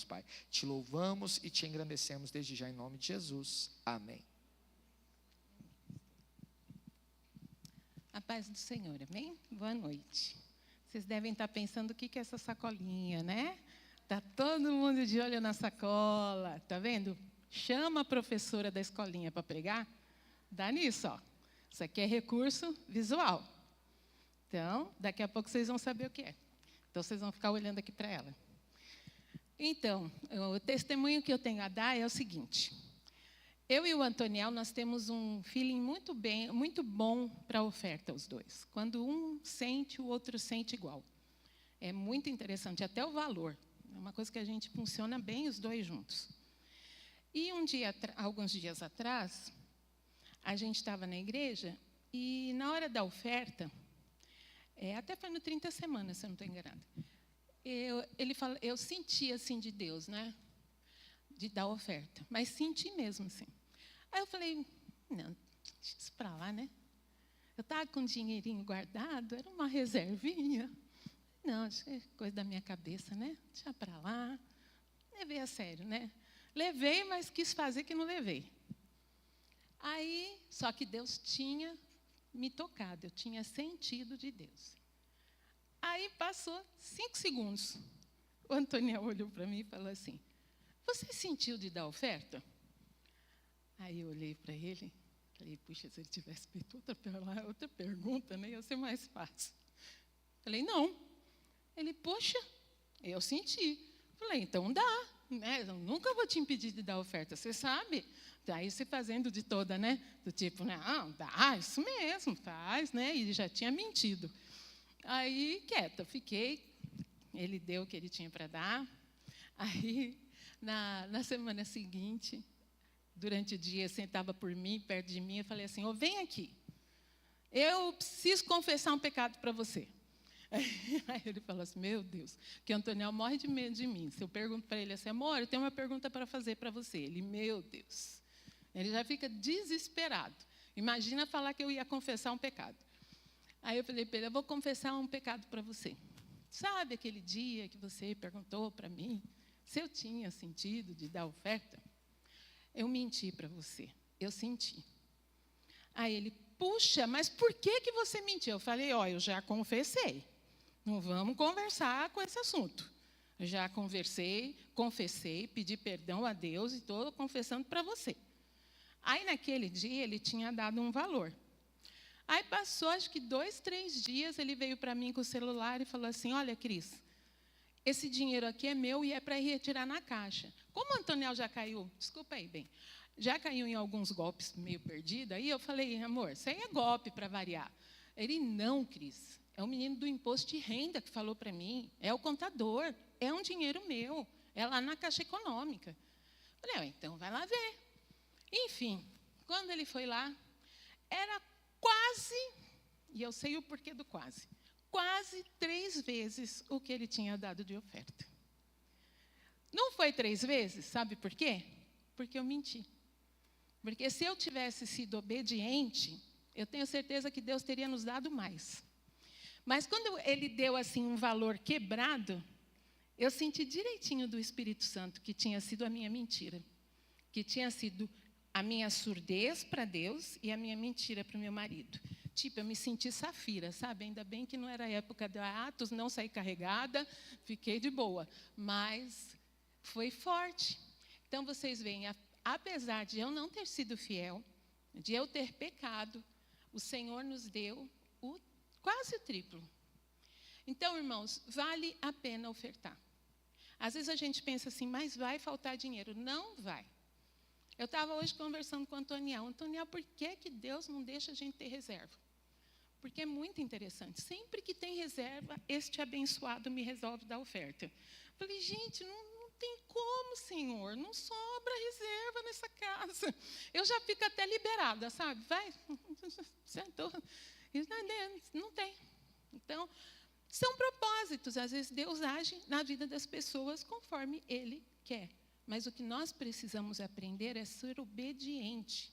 Pai. Te louvamos e te engrandecemos desde já em nome de Jesus. Amém. A paz do Senhor, amém? Boa noite. Vocês devem estar pensando o que é essa sacolinha, né? Está todo mundo de olho na sacola, tá vendo? Chama a professora da escolinha para pregar, dá nisso, ó. Isso aqui é recurso visual. Então, daqui a pouco vocês vão saber o que é. Então, vocês vão ficar olhando aqui para ela. Então, o testemunho que eu tenho a dar é o seguinte. Eu e o Antoniel, nós temos um feeling muito bom para a oferta, os dois. Quando um sente, o outro sente igual. É muito interessante, até o valor. É uma coisa que a gente funciona bem os dois juntos. E alguns dias atrás, a gente estava na igreja e, na hora da oferta, até foi no 30 semanas, se eu não estou enganada, eu senti assim de Deus, né? De dar oferta, mas senti mesmo assim. Aí eu falei, não, deixa isso para lá, né? Eu estava com um dinheirinho guardado, era uma reservinha. Não, isso é coisa da minha cabeça, né? Deixa para lá. Levei a sério, né? Levei, mas quis fazer que não levei. Aí, só que Deus tinha me tocado, eu tinha sentido de Deus. Aí passou 5 segundos. O Antônio olhou para mim e falou assim, você sentiu de dar oferta? Aí eu olhei para ele, falei, puxa, se ele tivesse feito outra pergunta, né, ia ser mais fácil. Falei, não. Ele, poxa, eu senti. Falei, então dá, né? Eu nunca vou te impedir de dar oferta, você sabe? Daí você fazendo de toda, né? Do tipo, não, dá, isso mesmo, faz, né? E já tinha mentido. Aí, quieta, fiquei. Ele deu o que ele tinha para dar. Aí, na semana seguinte, durante o dia, sentava por mim, perto de mim, eu falei assim, vem aqui. Eu preciso confessar um pecado para você. Aí ele falou assim, meu Deus, que o Antoniel morre de medo de mim. Se eu pergunto para ele assim, amor, eu tenho uma pergunta para fazer para você. Ele, meu Deus. Ele já fica desesperado. Imagina falar que eu ia confessar um pecado. Aí eu falei para ele, eu vou confessar um pecado para você. Sabe aquele dia que você perguntou para mim se eu tinha sentido de dar oferta? Eu menti para você, eu senti. Aí ele, puxa, mas por que você mentiu? Eu falei, eu já confessei. Não vamos conversar com esse assunto. Eu já confessei, pedi perdão a Deus e estou confessando para você. Aí, naquele dia, ele tinha dado um valor. Aí, passou, acho que 2, 3 dias, ele veio para mim com o celular e falou assim, olha, Cris, esse dinheiro aqui é meu e é para ir retirar na caixa. Como o Antoniel já caiu, desculpa aí, bem, já caiu em alguns golpes meio perdido, aí eu falei, amor, isso aí é golpe para variar. Ele, não, Cris. É o menino do imposto de renda que falou para mim. É o contador. É um dinheiro meu. É lá na Caixa Econômica. Falei, então vai lá ver. Enfim, quando ele foi lá, era quase, e eu sei o porquê do quase 3 vezes o que ele tinha dado de oferta. Não foi 3 vezes, sabe por quê? Porque eu menti. Porque se eu tivesse sido obediente, eu tenho certeza que Deus teria nos dado mais. Mas quando ele deu assim um valor quebrado, eu senti direitinho do Espírito Santo que tinha sido a minha mentira, que tinha sido a minha surdez para Deus e a minha mentira para o meu marido. Tipo, eu me senti Safira, sabe? Ainda bem que não era época de Atos, não saí carregada, fiquei de boa. Mas foi forte. Então, vocês veem, apesar de eu não ter sido fiel, de eu ter pecado, o Senhor nos deu quase o triplo. Então, irmãos, vale a pena ofertar. Às vezes a gente pensa assim, mas vai faltar dinheiro. Não vai. Eu estava hoje conversando com o Antoniel. Antoniel, por que Deus não deixa a gente ter reserva? Porque é muito interessante. Sempre que tem reserva, este abençoado me resolve dar oferta. Falei, gente, não tem como, Senhor. Não sobra reserva nessa casa. Eu já fico até liberada, sabe? Vai, sentou. Não tem. Então, são propósitos. Às vezes, Deus age na vida das pessoas conforme Ele quer. Mas o que nós precisamos aprender é ser obediente.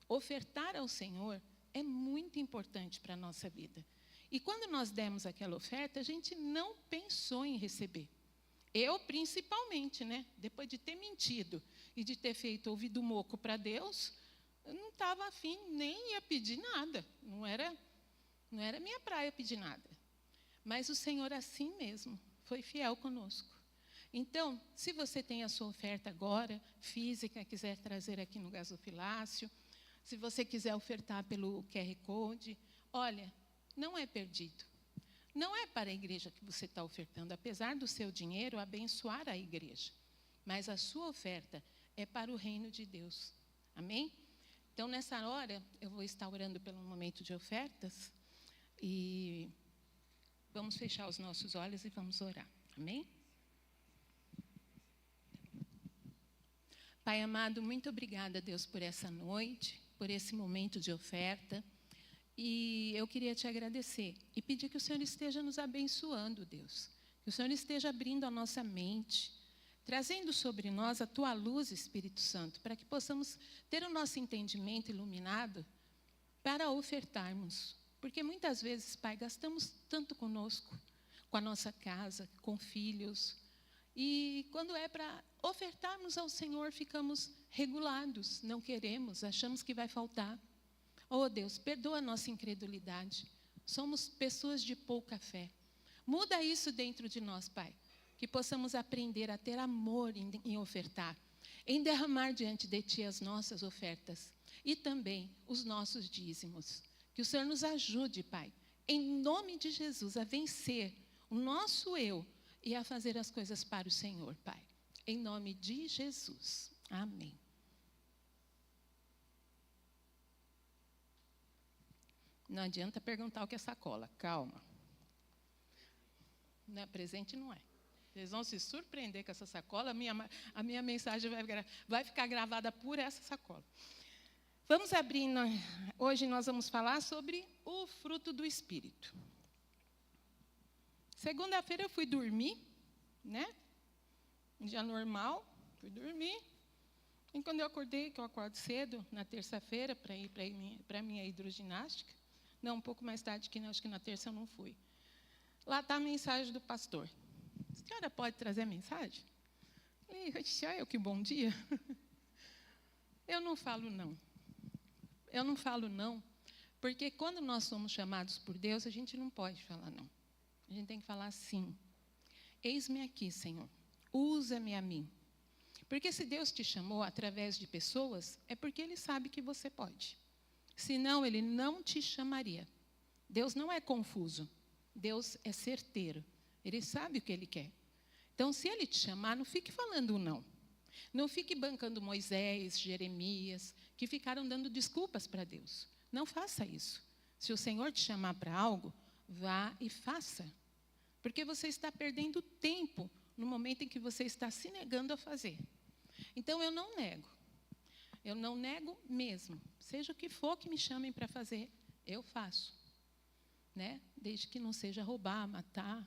Ofertar ao Senhor é muito importante para a nossa vida. E quando nós demos aquela oferta, a gente não pensou em receber. Eu, principalmente, né? Depois de ter mentido e de ter feito ouvido moco para Deus, eu não estava afim, nem ia pedir nada. Não era minha praia pedir nada. Mas o Senhor, assim mesmo, foi fiel conosco. Então, se você tem a sua oferta agora, física, quiser trazer aqui no gasofilácio, se você quiser ofertar pelo QR Code, olha, não é perdido. Não é para a igreja que você está ofertando, apesar do seu dinheiro abençoar a igreja. Mas a sua oferta é para o reino de Deus. Amém? Então, nessa hora, eu vou estar orando pelo momento de ofertas e vamos fechar os nossos olhos e vamos orar. Amém? Pai amado, muito obrigada, Deus, por essa noite, por esse momento de oferta. E eu queria te agradecer e pedir que o Senhor esteja nos abençoando, Deus. Que o Senhor esteja abrindo a nossa mente, trazendo sobre nós a tua luz, Espírito Santo, para que possamos ter o nosso entendimento iluminado para ofertarmos. Porque muitas vezes, Pai, gastamos tanto conosco, com a nossa casa, com filhos. E quando é para ofertarmos ao Senhor, ficamos regulados, não queremos, achamos que vai faltar. Oh, Deus, perdoa a nossa incredulidade. Somos pessoas de pouca fé. Muda isso dentro de nós, Pai. Que possamos aprender a ter amor em ofertar, em derramar diante de Ti as nossas ofertas e também os nossos dízimos. Que o Senhor nos ajude, Pai, em nome de Jesus, a vencer o nosso eu e a fazer as coisas para o Senhor, Pai. Em nome de Jesus. Amém. Não adianta perguntar o que é sacola. Calma. Não é presente, não é. Vocês vão se surpreender com essa sacola. A minha mensagem vai ficar gravada por essa sacola. Vamos abrir. Hoje nós vamos falar sobre o fruto do Espírito. Segunda-feira eu fui dormir, né? Um dia normal, fui dormir. E quando eu acordei, que eu acordo cedo, na terça-feira, para ir para a minha hidroginástica, não, um pouco mais tarde, acho que na terça eu não fui. Lá está a mensagem do pastor. A senhora pode trazer a mensagem? Eu que bom dia. Eu não falo não. Eu não falo não, porque quando nós somos chamados por Deus, a gente não pode falar não. A gente tem que falar sim. Eis-me aqui, Senhor. Usa-me a mim. Porque se Deus te chamou através de pessoas, é porque Ele sabe que você pode. Senão, Ele não te chamaria. Deus não é confuso. Deus é certeiro. Ele sabe o que Ele quer. Então, se Ele te chamar, não fique falando não. Não fique bancando Moisés, Jeremias, que ficaram dando desculpas para Deus. Não faça isso. Se o Senhor te chamar para algo, vá e faça. Porque você está perdendo tempo no momento em que você está se negando a fazer. Então, eu não nego. Eu não nego mesmo. Seja o que for que me chamem para fazer, eu faço. Né? Desde que não seja roubar, matar.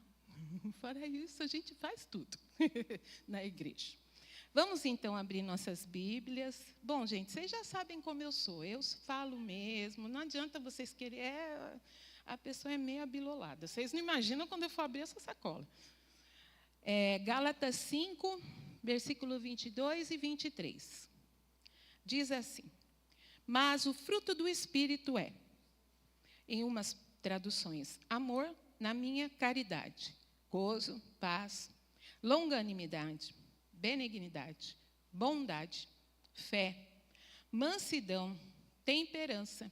Fora isso, a gente faz tudo na igreja. Vamos, então, abrir nossas Bíblias. Bom, gente, vocês já sabem como eu sou. Eu falo mesmo. Não adianta vocês quererem... A pessoa é meio abilolada. Vocês não imaginam quando eu for abrir essa sacola. Gálatas 5, versículo 22 e 23. Diz assim: mas o fruto do Espírito é, em umas traduções, amor, na minha caridade, gozo, paz, longanimidade, benignidade, bondade, fé, mansidão, temperança.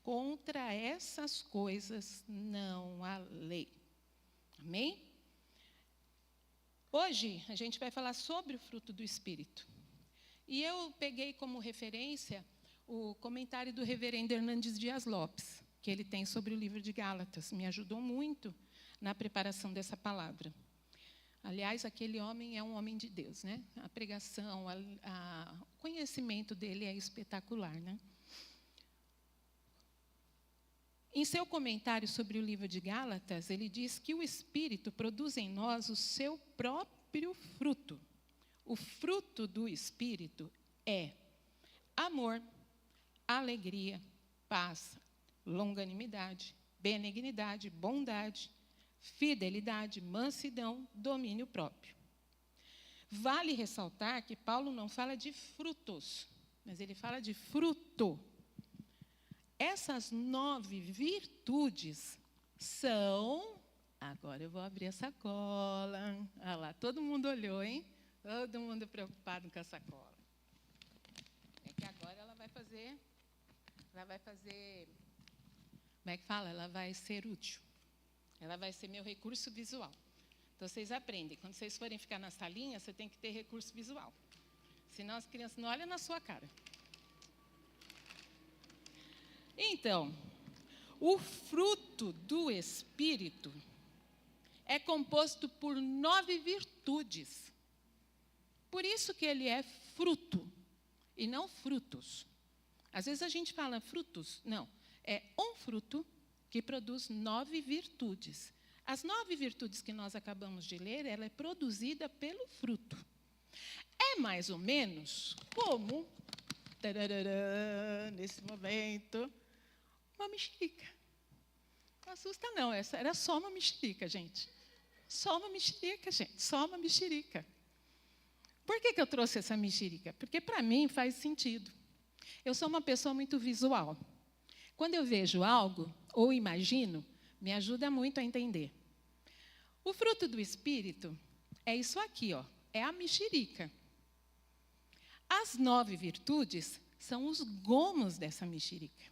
Contra essas coisas não há lei. Amém? Hoje a gente vai falar sobre o fruto do Espírito. E eu peguei como referência o comentário do reverendo Hernandes Dias Lopes, que ele tem sobre o livro de Gálatas. Me ajudou muito na preparação dessa palavra. Aliás, aquele homem é um homem de Deus, né? A pregação, o conhecimento dele é espetacular, né? Em seu comentário sobre o livro de Gálatas, ele diz que o Espírito produz em nós o seu próprio fruto. O fruto do Espírito é amor, alegria, paz, longanimidade, benignidade, bondade, fidelidade, mansidão, domínio próprio. Vale ressaltar que Paulo não fala de frutos, mas ele fala de fruto. Essas 9 virtudes são... Agora eu vou abrir a sacola. Olha lá, todo mundo olhou, hein? Todo mundo preocupado com a sacola. É que agora ela vai fazer... Como é que fala? Ela vai ser útil. Ela vai ser meu recurso visual. Então, vocês aprendem. Quando vocês forem ficar na salinha, você tem que ter recurso visual. Senão, as crianças não olham na sua cara. Então, o fruto do Espírito é composto por 9 virtudes. Por isso que ele é fruto, e não frutos. Às vezes a gente fala frutos. Não, é um fruto que produz 9 virtudes. As 9 virtudes que nós acabamos de ler, ela é produzida pelo fruto. É mais ou menos como, nesse momento, uma mexerica. Não assusta não, essa era só uma mexerica, gente. Só uma mexerica, gente, só uma mexerica. Por que eu trouxe essa mexerica? Porque para mim faz sentido. Eu sou uma pessoa muito visual. Quando eu vejo algo, ou imagino, me ajuda muito a entender. O fruto do Espírito é isso aqui, ó, é a mexerica. As 9 virtudes são os gomos dessa mexerica.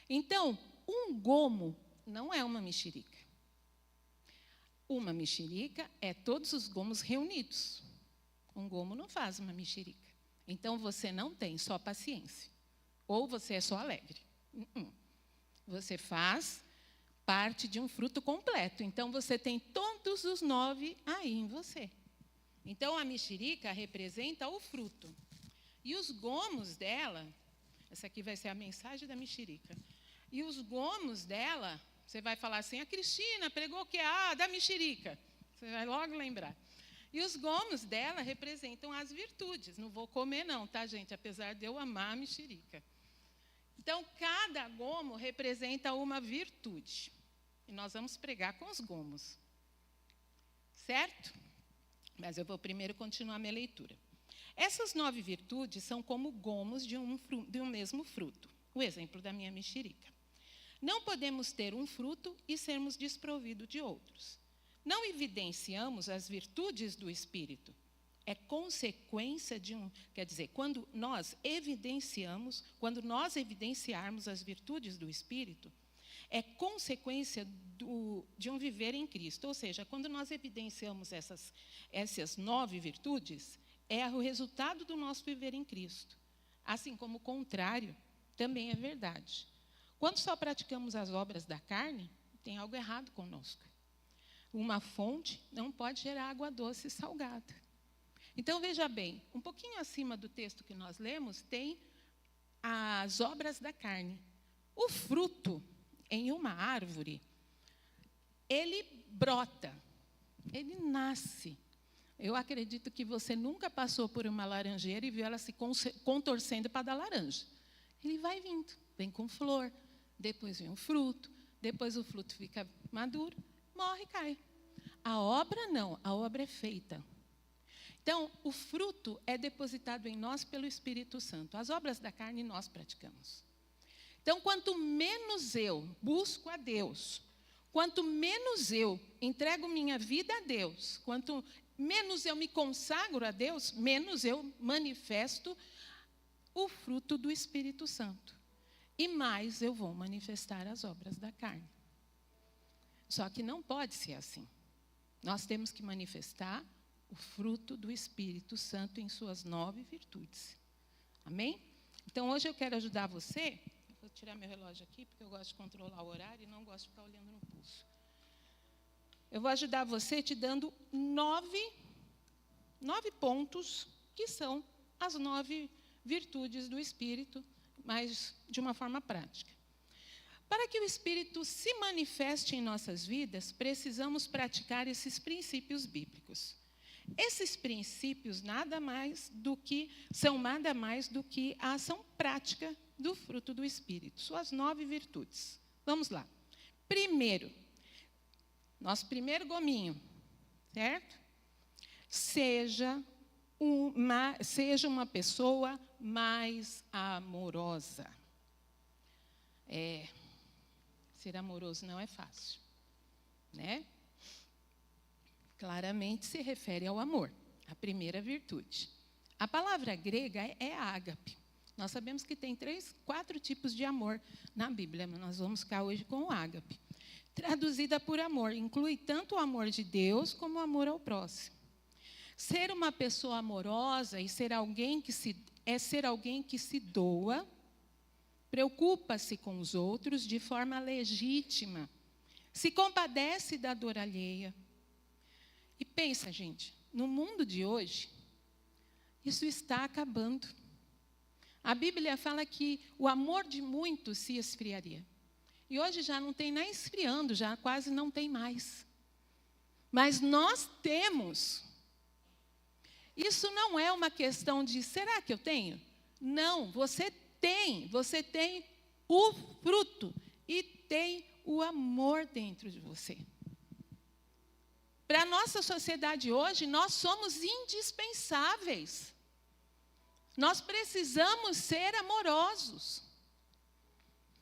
Então, um gomo não é uma mexerica. Uma mexerica é todos os gomos reunidos. Um gomo não faz uma mexerica. Então, você não tem só paciência. Ou você é só alegre. Você faz parte de um fruto completo. Então, você tem todos os 9 aí em você. Então, a mexerica representa o fruto. E os gomos dela, essa aqui vai ser a mensagem da mexerica. E os gomos dela, você vai falar assim, a Cristina pregou o que? Ah, da mexerica. Você vai logo lembrar. E os gomos dela representam as virtudes. Não vou comer não, tá, gente? Apesar de eu amar a mexerica. Então, cada gomo representa uma virtude. E nós vamos pregar com os gomos. Certo? Mas eu vou primeiro continuar minha leitura. Essas 9 virtudes são como gomos de um mesmo fruto. O exemplo da minha mexerica. Não podemos ter um fruto e sermos desprovidos de outros. Não evidenciamos as virtudes do Espírito. É consequência de quer dizer, quando nós evidenciarmos as virtudes do Espírito, é consequência de um viver em Cristo. Ou seja, quando nós evidenciamos essas 9 virtudes, é o resultado do nosso viver em Cristo. Assim como o contrário também é verdade. Quando só praticamos as obras da carne, tem algo errado conosco. Uma fonte não pode gerar água doce e salgada. Então, veja bem, um pouquinho acima do texto que nós lemos, tem as obras da carne. O fruto em uma árvore, ele brota, ele nasce. Eu acredito que você nunca passou por uma laranjeira e viu ela se contorcendo para dar laranja. Ele vai vindo, vem com flor, depois vem o fruto, depois o fruto fica maduro, morre e cai. A obra não, a obra é feita. Então, o fruto é depositado em nós pelo Espírito Santo. As obras da carne nós praticamos. Então, quanto menos eu busco a Deus, quanto menos eu entrego minha vida a Deus, quanto menos eu me consagro a Deus, menos eu manifesto o fruto do Espírito Santo. E mais eu vou manifestar as obras da carne. Só que não pode ser assim. Nós temos que manifestar o fruto do Espírito Santo em suas 9 virtudes. Amém? Então, hoje eu quero ajudar você. Vou tirar meu relógio aqui, porque eu gosto de controlar o horário e não gosto de ficar olhando no pulso. Eu vou ajudar você te dando 9 pontos, que são as 9 virtudes do Espírito, mas de uma forma prática. Para que o Espírito se manifeste em nossas vidas, precisamos praticar esses princípios bíblicos. Esses princípios são nada mais do que a ação prática do fruto do Espírito, suas 9 virtudes. Vamos lá. Primeiro, nosso primeiro gominho, certo? seja uma pessoa mais amorosa. Ser amoroso não é fácil, né? Claramente se refere ao amor, a primeira virtude. A palavra grega é ágape. Nós sabemos que tem 4 tipos de amor na Bíblia, mas nós vamos ficar hoje com o ágape. Traduzida por amor, inclui tanto o amor de Deus como o amor ao próximo. Ser uma pessoa amorosa e ser alguém que se doa, preocupa-se com os outros de forma legítima, se compadece da dor alheia. E pensa, gente, no mundo de hoje, isso está acabando. A Bíblia fala que o amor de muitos se esfriaria. E hoje já não tem nem esfriando, já quase não tem mais. Mas nós temos. Isso não é uma questão de, será que eu tenho? Não, você tem o fruto e tem o amor dentro de você. Para a nossa sociedade hoje, nós somos indispensáveis. Nós precisamos ser amorosos.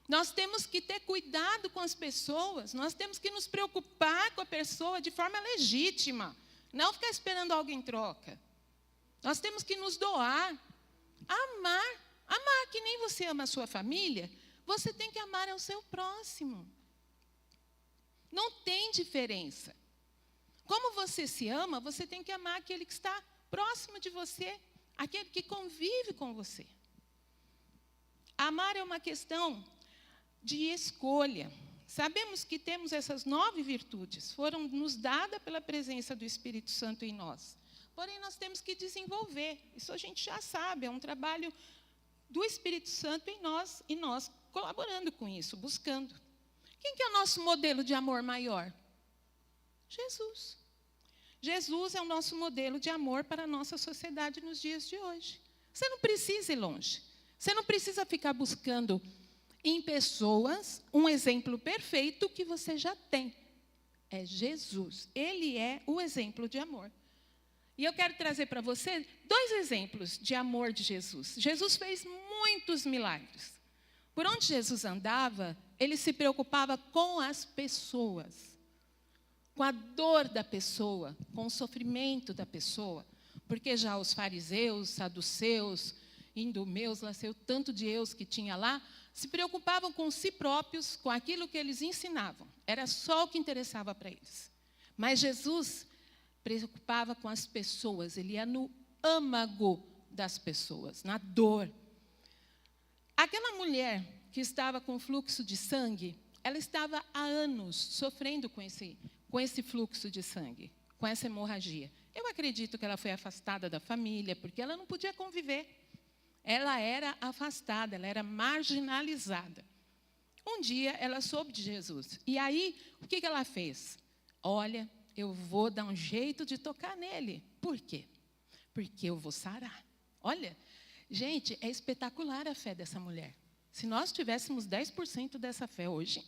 Nós temos que ter cuidado com as pessoas, nós temos que nos preocupar com a pessoa de forma legítima, não ficar esperando algo em troca. Nós temos que nos doar, amar que nem você ama a sua família, você tem que amar ao seu próximo. Não tem diferença. Como você se ama, você tem que amar aquele que está próximo de você, aquele que convive com você. Amar é uma questão de escolha. Sabemos que temos essas 9 virtudes, foram nos dadas pela presença do Espírito Santo em nós. Porém, nós temos que desenvolver. Isso a gente já sabe, é um trabalho do Espírito Santo em nós, e nós colaborando com isso, buscando. Quem que é o nosso modelo de amor maior? Jesus. Jesus é o nosso modelo de amor para a nossa sociedade nos dias de hoje. Você não precisa ir longe. Você não precisa ficar buscando em pessoas um exemplo perfeito que você já tem. É Jesus. Ele é o exemplo de amor. E eu quero trazer para você 2 exemplos de amor de Jesus. Jesus fez muitos milagres. Por onde Jesus andava, ele se preocupava com as pessoas, com a dor da pessoa, com o sofrimento da pessoa. Porque já os fariseus, saduceus, indumeus, lá sei o tanto de eus que tinha lá, se preocupavam com si próprios, com aquilo que eles ensinavam. Era só o que interessava para eles. Mas Jesus preocupava com as pessoas, ele ia no âmago das pessoas, na dor. Aquela mulher que estava com fluxo de sangue, ela estava há anos sofrendo com esse fluxo de sangue, com essa hemorragia. Eu acredito que ela foi afastada da família, porque ela não podia conviver. Ela era afastada, ela era marginalizada. Um dia, ela soube de Jesus. E aí, o que ela fez? Olha, eu vou dar um jeito de tocar nele. Por quê? Porque eu vou sarar. Olha, gente, é espetacular a fé dessa mulher. Se nós tivéssemos 10% dessa fé hoje,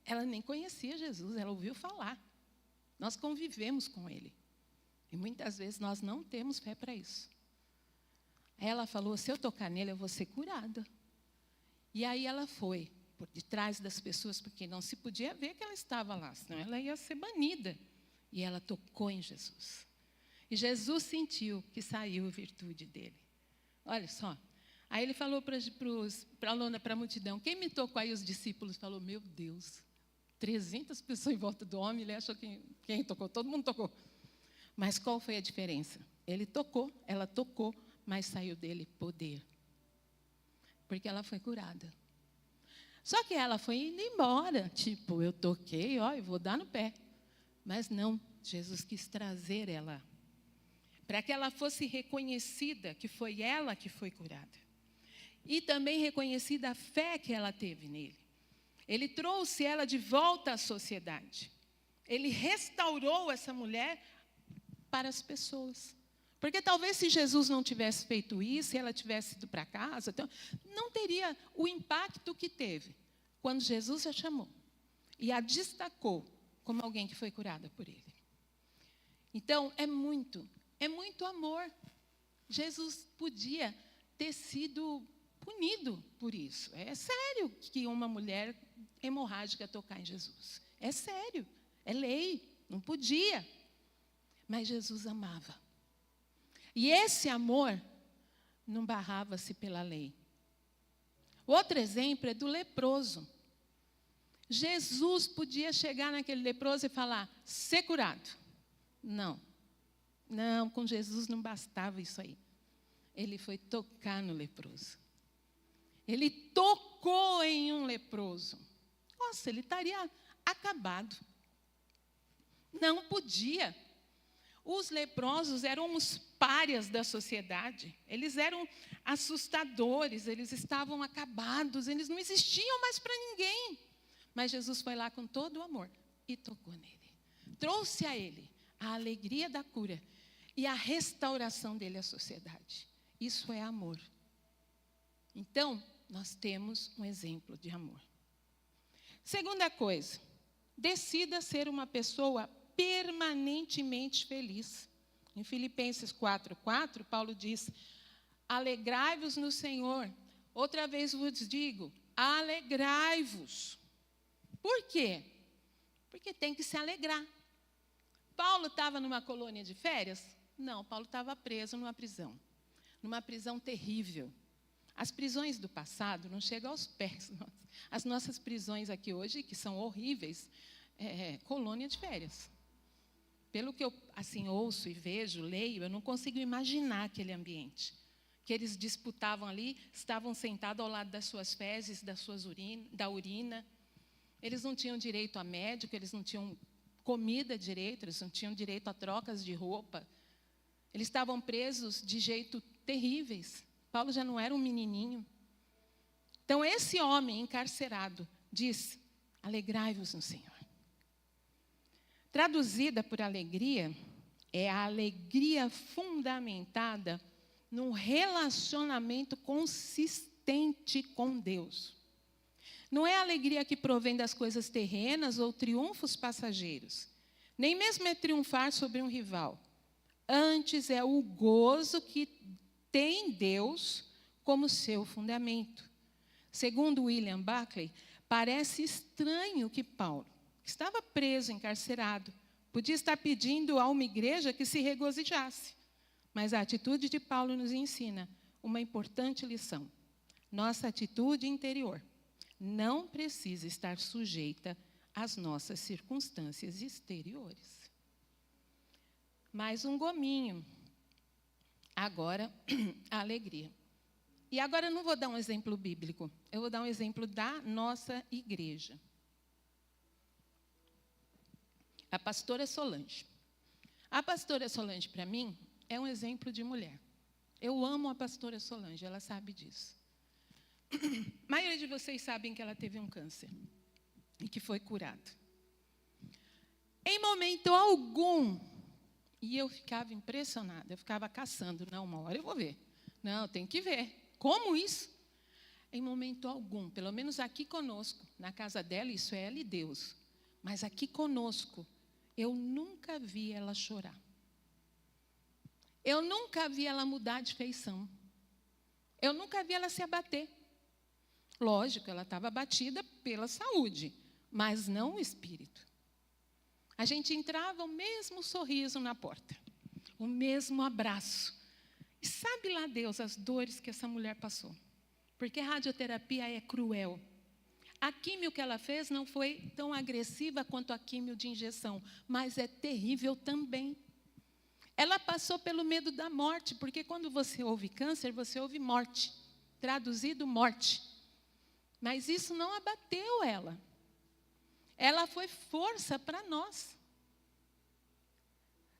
ela nem conhecia Jesus, ela ouviu falar. Nós convivemos com ele. E muitas vezes nós não temos fé para isso. Ela falou, se eu tocar nele, eu vou ser curada. E aí ela foi por detrás das pessoas, porque não se podia ver que ela estava lá, senão ela ia ser banida. E ela tocou em Jesus. E Jesus sentiu que saiu virtude dele. Olha só. Aí ele falou para a multidão, quem me tocou? Aí os discípulos falaram, meu Deus, 300 pessoas em volta do homem, ele achou que quem tocou? Todo mundo tocou. Mas qual foi a diferença? Ele tocou, ela tocou, mas saiu dele poder. Porque ela foi curada. Só que ela foi indo embora, tipo, eu toquei, eu vou dar no pé. Mas não, Jesus quis trazer ela, para que ela fosse reconhecida que foi ela que foi curada. E também reconhecida a fé que ela teve nele. Ele trouxe ela de volta à sociedade. Ele restaurou essa mulher para as pessoas. Porque talvez se Jesus não tivesse feito isso, se ela tivesse ido para casa, então, não teria o impacto que teve quando Jesus a chamou e a destacou como alguém que foi curada por ele. Então, é muito amor. Jesus podia ter sido punido por isso. É sério que uma mulher hemorrágica tocar em Jesus. É sério, é lei, não podia. Mas Jesus amava. E esse amor não barrava-se pela lei. Outro exemplo é do leproso. Jesus podia chegar naquele leproso e falar, ser curado. Não, com Jesus não bastava isso aí. Ele foi tocar no leproso. Ele tocou em um leproso. Nossa, ele estaria acabado. Não podia. Os leprosos eram os párias da sociedade. Eles eram assustadores, eles estavam acabados, eles não existiam mais para ninguém. Mas Jesus foi lá com todo o amor e tocou nele. Trouxe a ele a alegria da cura e a restauração dele à sociedade. Isso é amor. Então, nós temos um exemplo de amor. Segunda coisa, decida ser uma pessoa permanentemente feliz. Em Filipenses 4:4, Paulo diz, alegrai-vos no Senhor. Outra vez vos digo, alegrai-vos. Por quê? Porque tem que se alegrar. Paulo estava numa colônia de férias? Não, Paulo estava preso numa prisão terrível. As prisões do passado não chegam aos pés. As nossas prisões aqui hoje, que são horríveis, colônia de férias. Pelo que eu ouço e vejo, leio, eu não consigo imaginar aquele ambiente. Que eles disputavam ali, estavam sentados ao lado das suas fezes, da urina. Eles não tinham direito a médico, eles não tinham comida direito, eles não tinham direito a trocas de roupa. Eles estavam presos de jeito terríveis. Paulo já não era um menininho. Então, esse homem encarcerado diz, alegrai-vos no Senhor. Traduzida por alegria, é a alegria fundamentada num relacionamento consistente com Deus. Não é a alegria que provém das coisas terrenas ou triunfos passageiros. Nem mesmo é triunfar sobre um rival. Antes é o gozo que tem Deus como seu fundamento. Segundo William Buckley, parece estranho que Paulo, que estava preso, encarcerado, podia estar pedindo a uma igreja que se regozijasse. Mas a atitude de Paulo nos ensina uma importante lição. Nossa atitude interior não precisa estar sujeita às nossas circunstâncias exteriores. Mais um gominho. Agora, a alegria. E agora eu não vou dar um exemplo bíblico, eu vou dar um exemplo da nossa igreja. A pastora Solange. A pastora Solange, para mim, é um exemplo de mulher. Eu amo a pastora Solange, ela sabe disso. A maioria de vocês sabem que ela teve um câncer e que foi curado. Em momento algum, e eu ficava impressionada, eu ficava caçando, não, uma hora eu vou ver. Não, tem que ver. Como isso? Em momento algum, pelo menos aqui conosco, na casa dela, isso é ela e Deus. Mas aqui conosco, eu nunca vi ela chorar. Eu nunca vi ela mudar de feição. Eu nunca vi ela se abater. Lógico, ela estava abatida pela saúde, mas não o espírito. A gente entrava, o mesmo sorriso na porta, o mesmo abraço. E sabe lá Deus as dores que essa mulher passou. Porque a radioterapia é cruel. A químio que ela fez não foi tão agressiva quanto a químio de injeção, mas é terrível também. Ela passou pelo medo da morte, porque quando você ouve câncer, você ouve morte. Traduzido, morte. Mas isso não abateu ela. Ela foi força para nós.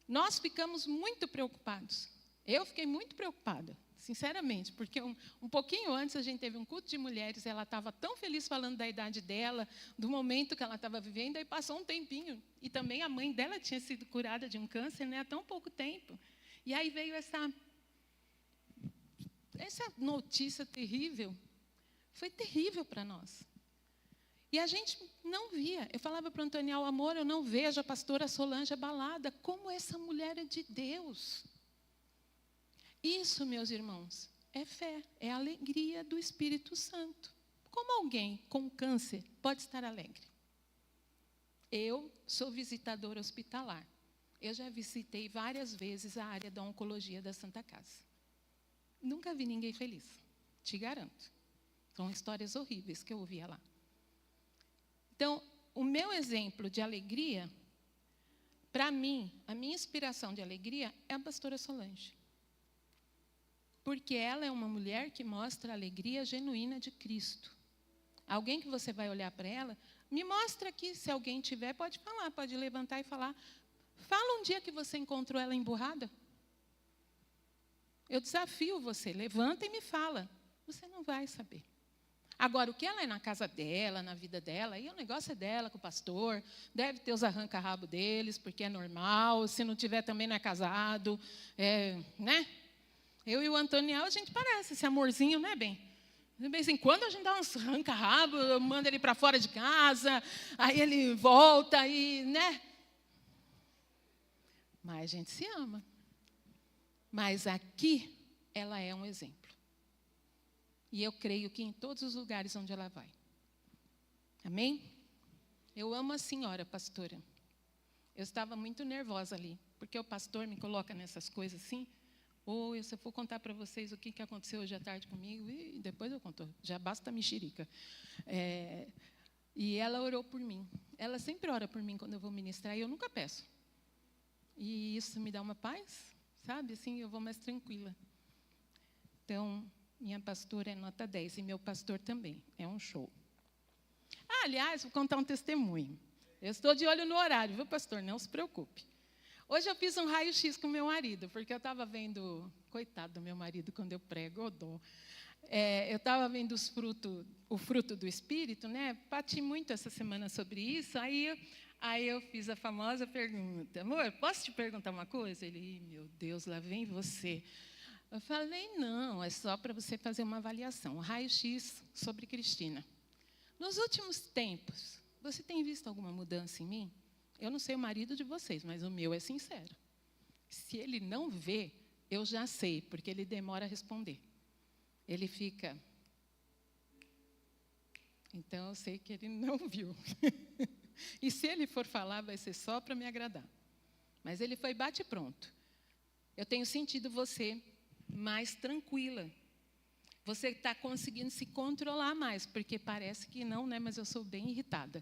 Nós ficamos muito preocupados. Eu fiquei muito preocupada, sinceramente, porque um pouquinho antes a gente teve um culto de mulheres, ela estava tão feliz falando da idade dela, do momento que ela estava vivendo, aí passou um tempinho. E também a mãe dela tinha sido curada de um câncer, há tão pouco tempo. E aí veio essa notícia terrível. Foi terrível para nós. E a gente não via. Eu falava para o Antoniel, amor, eu não vejo a pastora Solange abalada. Como essa mulher é de Deus. Isso, meus irmãos, é fé, é a alegria do Espírito Santo. Como alguém com câncer pode estar alegre? Eu sou visitadora hospitalar. Eu já visitei várias vezes a área da oncologia da Santa Casa. Nunca vi ninguém feliz, te garanto. São histórias horríveis que eu ouvia lá. Então, o meu exemplo de alegria, para mim, a minha inspiração de alegria é a pastora Solange. Porque ela é uma mulher que mostra a alegria genuína de Cristo. Alguém que você vai olhar para ela, me mostra aqui, se alguém tiver, pode falar, pode levantar e falar. Fala um dia que você encontrou ela emburrada. Eu desafio você, levanta e me fala. Você não vai saber. Agora, o que ela é na casa dela, na vida dela, aí o negócio é dela com o pastor, deve ter os arranca-rabo deles, porque é normal, se não tiver também não é casado, né? Eu e o Antoniel, a gente parece esse amorzinho, né, bem? De vez em quando a gente dá uns arranca-rabo, manda ele para fora de casa, aí ele volta e, né? Mas a gente se ama. Mas aqui, ela é um exemplo. E eu creio que em todos os lugares onde ela vai. Amém? Eu amo a senhora, pastora. Eu estava muito nervosa ali, porque o pastor me coloca nessas coisas assim. Ou se eu for contar para vocês o que aconteceu hoje à tarde comigo, e depois eu conto, já basta a mexerica. E ela orou por mim. Ela sempre ora por mim quando eu vou ministrar, e eu nunca peço. E isso me dá uma paz, sabe? Assim, eu vou mais tranquila. Então, minha pastora é nota 10, e meu pastor também. É um show. Aliás, vou contar um testemunho. Eu estou de olho no horário, viu, pastor? Não se preocupe. Hoje eu fiz um raio-x com meu marido, porque eu estava vendo... Coitado do meu marido, quando eu prego, eu dou. Eu estava vendo o fruto do Espírito, né? Bati muito essa semana sobre isso, aí eu fiz a famosa pergunta. Amor, posso te perguntar uma coisa? Ele, meu Deus, lá vem você. Eu falei, não, é só para você fazer uma avaliação. Um raio-x sobre Cristina. Nos últimos tempos, você tem visto alguma mudança em mim? Eu não sei o marido de vocês, mas o meu é sincero. Se ele não vê, eu já sei, porque ele demora a responder. Ele fica... Então, eu sei que ele não viu. E se ele for falar, vai ser só para me agradar. Mas ele foi bate pronto. Eu tenho sentido você mais tranquila. Você está conseguindo se controlar mais, porque parece que não, né? Mas eu sou bem irritada.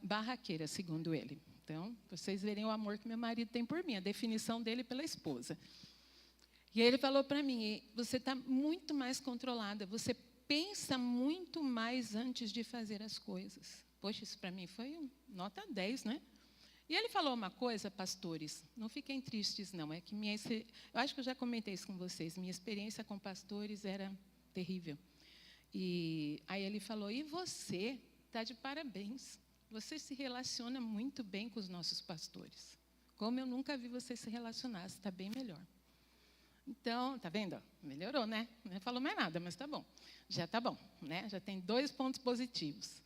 Barraqueira, segundo ele. Então, vocês verem o amor que meu marido tem por mim, a definição dele pela esposa. E ele falou para mim, você está muito mais controlada, você pensa muito mais antes de fazer as coisas. Poxa, isso para mim foi nota 10, né? E ele falou uma coisa, pastores, não fiquem tristes, não. É que eu acho que eu já comentei isso com vocês, minha experiência com pastores era terrível. E aí ele falou, e você está de parabéns. Você se relaciona muito bem com os nossos pastores. Como eu nunca vi você se relacionar, você está bem melhor. Então, está vendo? Melhorou, né? Não falou mais nada, mas está bom. Já está bom, né? Já tem 2 pontos positivos.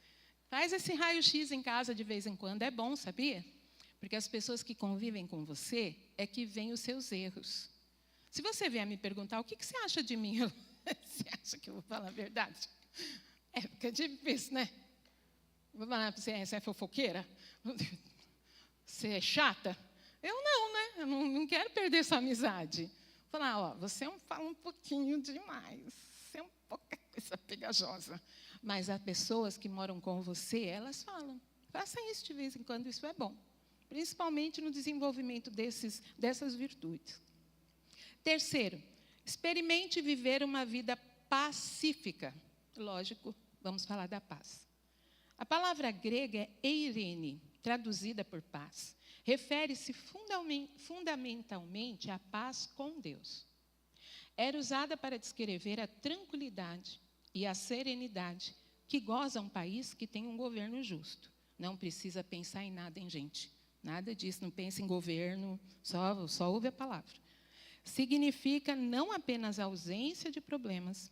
Faz esse raio-x em casa de vez em quando, é bom, sabia? Porque as pessoas que convivem com você é que veem os seus erros. Se você vier me perguntar, o que você acha de mim? Você acha que eu vou falar a verdade? Fica difícil, né? Vou falar para você, você é fofoqueira? Você é chata? Eu não, né? Eu não quero perder essa amizade. Vou falar, você fala um pouquinho demais. Você é um pouco coisa pegajosa. Mas as pessoas que moram com você, elas falam. Faça isso de vez em quando, isso é bom. Principalmente no desenvolvimento dessas virtudes. Terceiro, experimente viver uma vida pacífica. Lógico, vamos falar da paz. A palavra grega é eirene, traduzida por paz. Refere-se fundamentalmente à paz com Deus. Era usada para descrever a tranquilidade e a serenidade que goza um país que tem um governo justo. Não precisa pensar em nada, hein, gente? Nada disso, não pense em governo, só ouve a palavra. Significa não apenas a ausência de problemas,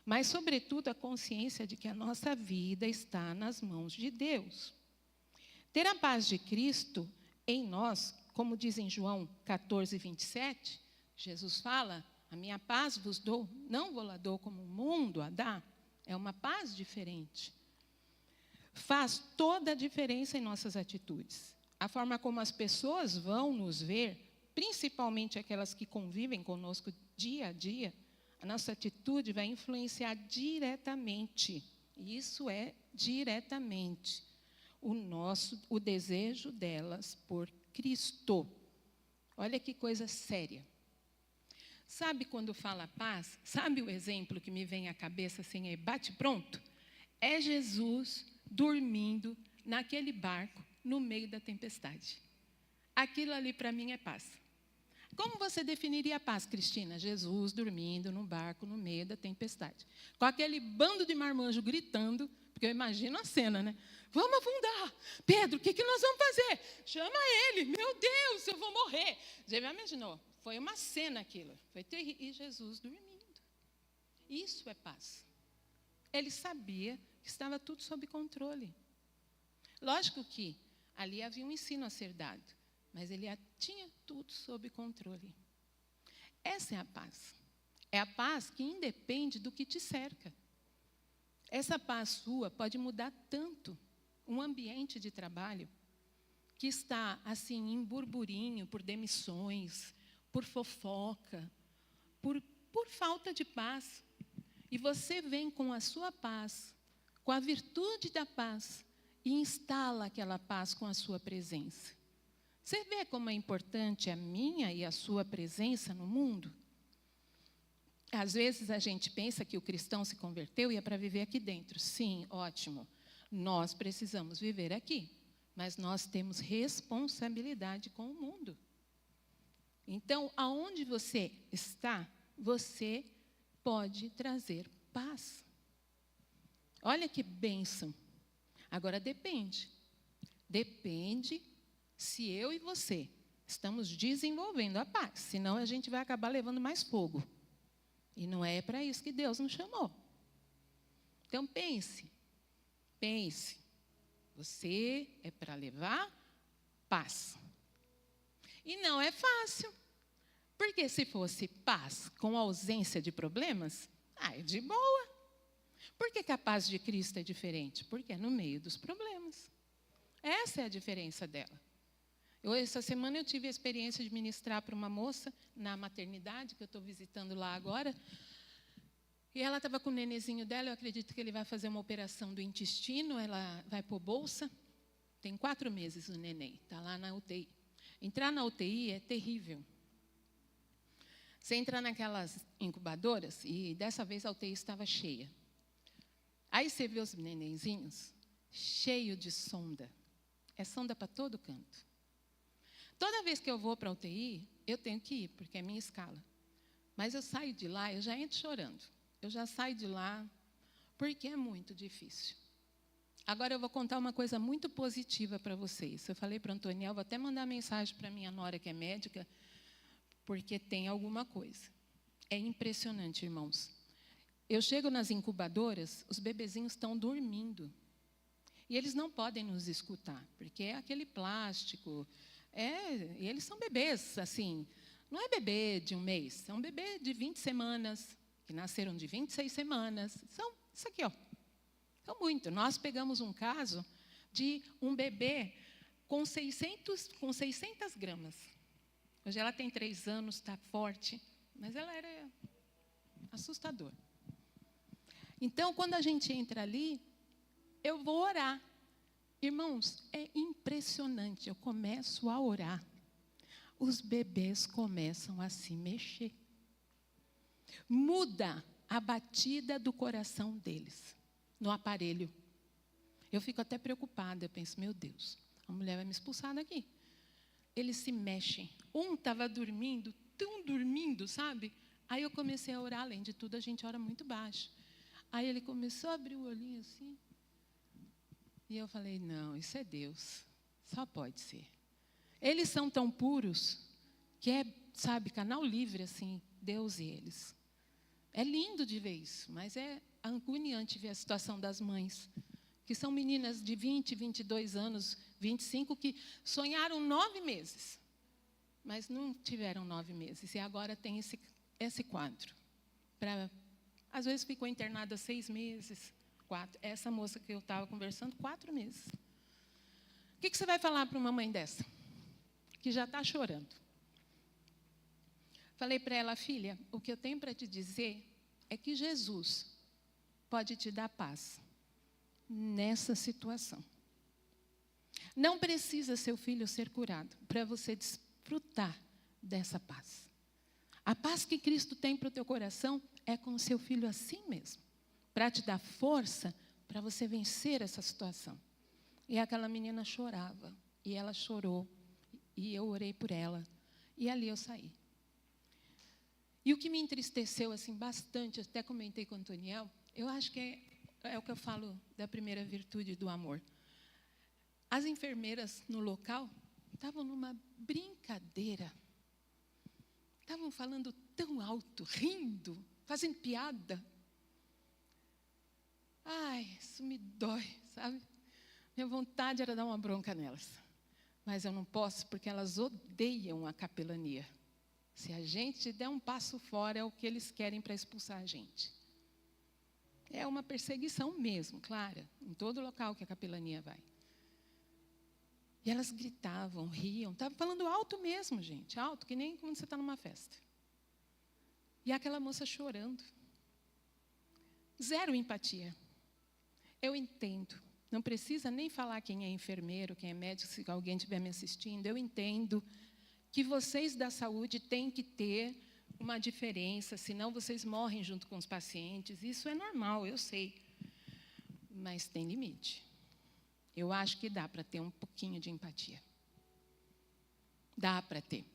mas, sobretudo, a consciência de que a nossa vida está nas mãos de Deus. Ter a paz de Cristo em nós, como diz em João 14, 27, Jesus fala, a minha paz vos dou, não vou lá dou como o mundo a dá, é uma paz diferente. Faz toda a diferença em nossas atitudes. A forma como as pessoas vão nos ver, principalmente aquelas que convivem conosco dia a dia, a nossa atitude vai influenciar diretamente, e isso é diretamente, o desejo delas por Cristo. Olha que coisa séria. Sabe quando fala paz? Sabe o exemplo que me vem à cabeça assim, aí bate pronto? É Jesus dormindo naquele barco no meio da tempestade. Aquilo ali para mim é paz. Como você definiria a paz, Cristina? Jesus dormindo num barco no meio da tempestade. Com aquele bando de marmanjo gritando, porque eu imagino a cena, né? Vamos afundar. Pedro, o que nós vamos fazer? Chama ele. Meu Deus, eu vou morrer. Já me imaginou? Foi uma cena aquilo. Foi terrível. E Jesus dormindo. Isso é paz. Ele sabia que estava tudo sob controle. Lógico que ali havia um ensino a ser dado, mas ele tinha tudo sob controle. Essa é a paz. É a paz que independe do que te cerca. Essa paz sua pode mudar tanto um ambiente de trabalho que está assim em burburinho por demissões, por fofoca, por falta de paz. E você vem com a sua paz, com a virtude da paz, e instala aquela paz com a sua presença. Você vê como é importante a minha e a sua presença no mundo? Às vezes a gente pensa que o cristão se converteu e é para viver aqui dentro. Sim, ótimo. Nós precisamos viver aqui, mas nós temos responsabilidade com o mundo. Então, aonde você está, você pode trazer paz. Olha que bênção. Agora depende. Depende se eu e você estamos desenvolvendo a paz. Senão a gente vai acabar levando mais fogo. E não é para isso que Deus nos chamou. Então pense. Pense. Você é para levar paz. E não é fácil. Porque se fosse paz com ausência de problemas, é de boa. Por que a paz de Cristo é diferente? Porque é no meio dos problemas. Essa é a diferença dela. Essa semana eu tive a experiência de ministrar para uma moça na maternidade, que eu estou visitando lá agora. E ela estava com o nenezinho dela, eu acredito que ele vai fazer uma operação do intestino, ela vai pôr bolsa. Tem 4 meses o neném, está lá na UTI. Entrar na UTI é terrível. Você entra naquelas incubadoras, e dessa vez a UTI estava cheia. Aí você vê os nenenzinhos cheio de sonda. É sonda para todo canto. Toda vez que eu vou para a UTI, eu tenho que ir, porque é minha escala. Mas eu saio de lá, eu já entro chorando. Eu já saio de lá, porque é muito difícil. Agora eu vou contar uma coisa muito positiva para vocês. Eu falei para o Antoniel, vou até mandar mensagem para a minha nora, que é médica, porque tem alguma coisa. É impressionante, irmãos. Eu chego nas incubadoras, os bebezinhos estão dormindo. E eles não podem nos escutar, porque é aquele plástico. E eles são bebês, assim, não é bebê de 1 mês, são bebê de 20 semanas, que nasceram de 26 semanas. São isso aqui, ó. São muito. Nós pegamos um caso de um bebê com 600 gramas. Hoje ela tem 3 anos, está forte, mas ela era assustadora. Então, quando a gente entra ali, eu vou orar. Irmãos, é impressionante. Eu começo a orar. Os bebês começam a se mexer. Muda a batida do coração deles no aparelho. Eu fico até preocupada. Eu penso, meu Deus, a mulher vai me expulsar daqui. Eles se mexem. Um estava dormindo, tão dormindo, sabe? Aí eu comecei a orar. Além de tudo, a gente ora muito baixo. Aí ele começou a abrir o olhinho assim. E eu falei, não, isso é Deus. Só pode ser. Eles são tão puros que é, sabe, canal livre, assim, Deus e eles. É lindo de ver isso, mas é agoniante ver a situação das mães, que são meninas de 20, 22 anos, 25, que sonharam 9 meses, mas não tiveram 9 meses, e agora tem esse quadro. Às vezes ficou internada 6 meses, 4. Essa moça que eu estava conversando, 4 meses. O que você vai falar para uma mãe dessa, que já está chorando? Falei para ela, filha, o que eu tenho para te dizer é que Jesus pode te dar paz nessa situação. Não precisa seu filho ser curado para você desfrutar dessa paz. A paz que Cristo tem para o teu coração é com o seu filho assim mesmo, para te dar força para você vencer essa situação. E aquela menina chorava, e ela chorou, e eu orei por ela, e ali eu saí. E o que me entristeceu assim, bastante, até comentei com o Antoniel, eu acho que é o que eu falo da primeira virtude do amor. As enfermeiras no local estavam numa brincadeira. Estavam falando tão alto, rindo, fazendo piada. Ai, isso me dói, sabe? Minha vontade era dar uma bronca nelas. Mas eu não posso, porque elas odeiam a capelania. Se a gente der um passo fora, é o que eles querem para expulsar a gente. É uma perseguição mesmo, clara, em todo local que a capelania vai. E elas gritavam, riam, estavam falando alto mesmo, gente, alto, que nem quando você está numa festa. E aquela moça chorando. Zero empatia. Eu entendo, não precisa nem falar quem é enfermeiro, quem é médico, se alguém estiver me assistindo, eu entendo que vocês da saúde têm que ter uma diferença, senão vocês morrem junto com os pacientes. Isso é normal, eu sei. Mas tem limite. Eu acho que dá para ter um pouquinho de empatia. Dá para ter.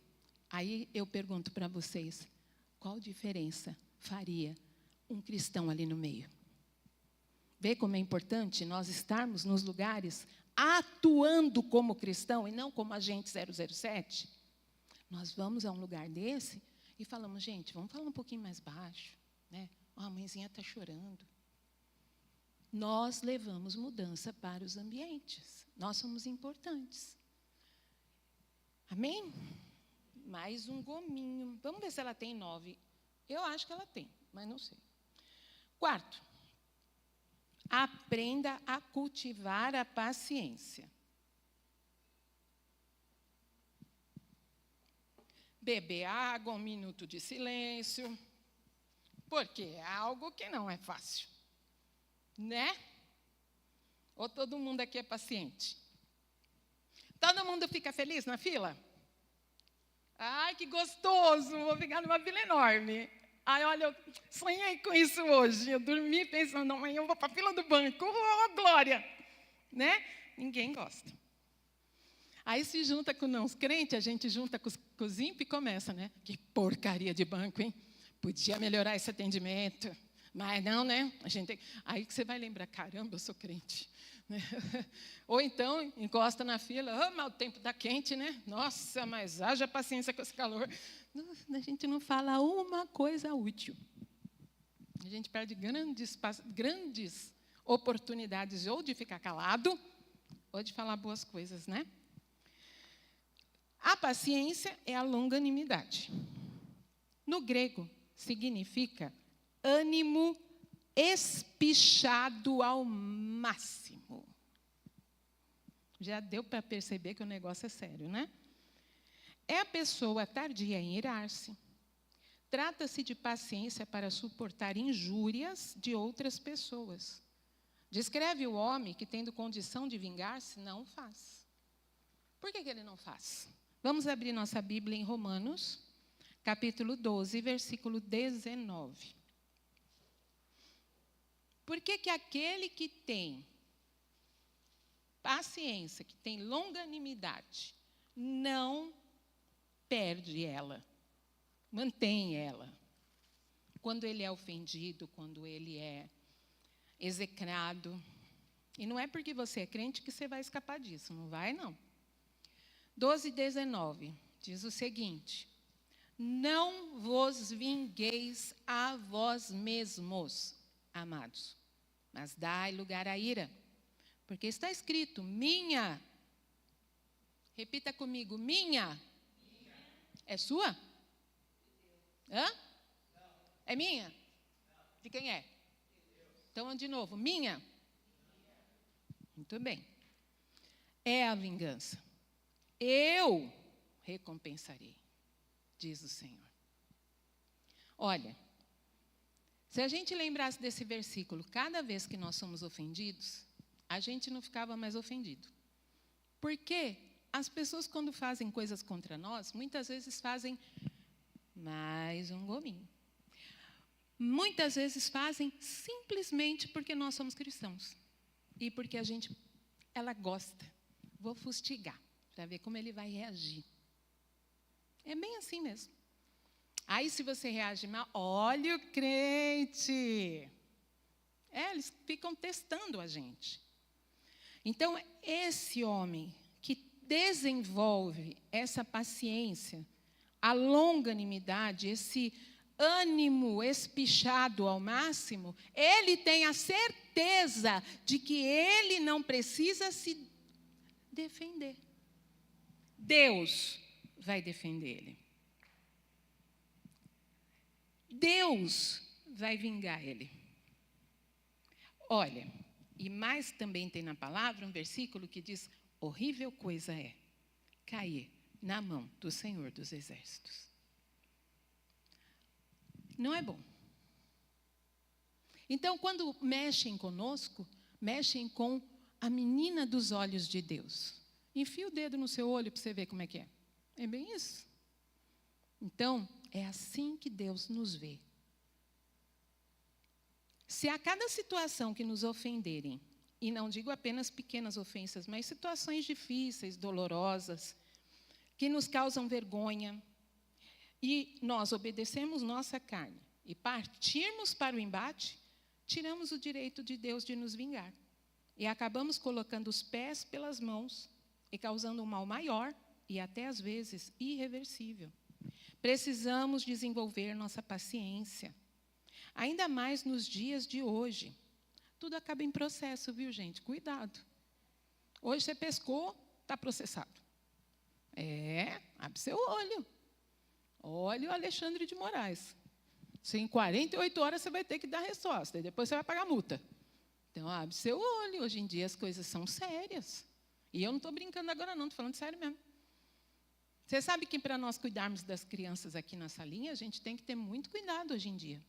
Aí eu pergunto para vocês, qual diferença faria um cristão ali no meio? Vê como é importante nós estarmos nos lugares atuando como cristão e não como agente 007? Nós vamos a um lugar desse e falamos, gente, vamos falar um pouquinho mais baixo, né? Oh, a mãezinha está chorando. Nós levamos mudança para os ambientes. Nós somos importantes. Amém? Mais um gominho. Vamos ver se ela tem 9. Eu acho que ela tem, mas não sei. 4. Aprenda a cultivar a paciência. Beber água, 1 minuto de silêncio, porque é algo que não é fácil, né? Ou todo mundo aqui é paciente? Todo mundo fica feliz na fila? Ai, que gostoso, vou ficar numa fila enorme. Ai, olha, eu sonhei com isso hoje, eu dormi pensando, amanhã eu vou para a fila do banco, oh, glória, né? Ninguém gosta. Aí se junta com os crentes, a gente junta com os ímpios e começa, né? Que porcaria de banco, hein? Podia melhorar esse atendimento. Mas não, né? Aí que você vai lembrar, caramba, eu sou crente. Ou então, encosta na fila, mas o tempo está quente, né? Nossa, mas haja paciência com esse calor. A gente não fala uma coisa útil. A gente perde grandes oportunidades ou de ficar calado, ou de falar boas coisas, né? A paciência é a longanimidade. No grego, significa ânimo espichado ao máximo. Já deu para perceber que o negócio é sério, né? É a pessoa tardia em irar-se. Trata-se de paciência para suportar injúrias de outras pessoas. Descreve o homem que, tendo condição de vingar-se, não faz. Por que ele não faz? Vamos abrir nossa Bíblia em Romanos, capítulo 12, versículo 19. Por que aquele que tem paciência, que tem longanimidade, não perde ela, mantém ela? Quando ele é ofendido, quando ele é execrado. E não é porque você é crente que você vai escapar disso, não vai, não. 12:19 diz o seguinte: não vos vos vingueis a vós mesmos, amados, mas dai lugar à ira, porque está escrito, minha. Repita comigo, minha. É sua? Hã? É minha? De quem é? Então, de novo, minha? Muito bem. É a vingança. Eu recompensarei, diz o Senhor. Olha, se a gente lembrasse desse versículo, cada vez que nós somos ofendidos, a gente não ficava mais ofendido. Porque as pessoas, quando fazem coisas contra nós, muitas vezes fazem mais um gominho. Muitas vezes fazem simplesmente porque nós somos cristãos. E porque ela gosta. Vou fustigar, para ver como ele vai reagir. É bem assim mesmo. Aí, se você reage mal, olha o crente. Eles ficam testando a gente. Então, esse homem que desenvolve essa paciência, a longanimidade, esse ânimo espichado ao máximo, ele tem a certeza de que ele não precisa se defender. Deus vai defender ele. Deus vai vingar ele. Olha, e mais também tem na palavra um versículo que diz, horrível coisa é cair na mão do Senhor dos Exércitos. Não é bom. Então, quando mexem conosco, mexem com a menina dos olhos de Deus. Enfia o dedo no seu olho para você ver como é que é. É bem isso. Então, é assim que Deus nos vê. Se a cada situação que nos ofenderem, e não digo apenas pequenas ofensas, mas situações difíceis, dolorosas, que nos causam vergonha, e nós obedecemos nossa carne e partirmos para o embate, tiramos o direito de Deus de nos vingar. E acabamos colocando os pés pelas mãos e causando um mal maior e até, às vezes, irreversível. Precisamos desenvolver nossa paciência. Ainda mais nos dias de hoje. Tudo acaba em processo, viu, gente? Cuidado. Hoje você pescou, está processado. Abre seu olho. Olha o Alexandre de Moraes. Se em 48 horas você vai ter que dar resposta, e depois você vai pagar multa. Então, abre seu olho. Hoje em dia as coisas são sérias. E eu não estou brincando agora, não, estou falando sério mesmo. Você sabe que para nós cuidarmos das crianças aqui na salinha, a gente tem que ter muito cuidado hoje em dia.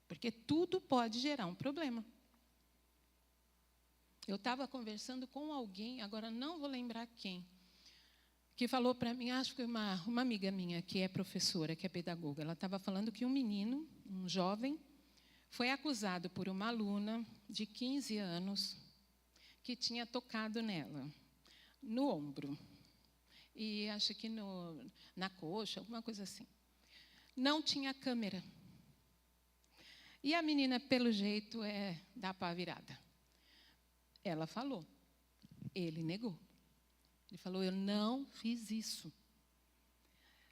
Porque tudo pode gerar um problema. Eu estava conversando com alguém, agora não vou lembrar quem, que falou para mim, acho que uma amiga minha, que é professora, que é pedagoga, ela estava falando que um menino, um jovem, foi acusado por uma aluna de 15 anos que tinha tocado nela, no ombro, e acho que na coxa, alguma coisa assim. Não tinha câmera. E a menina, pelo jeito, dá para a virada. Ela falou, ele negou. Ele falou, eu não fiz isso.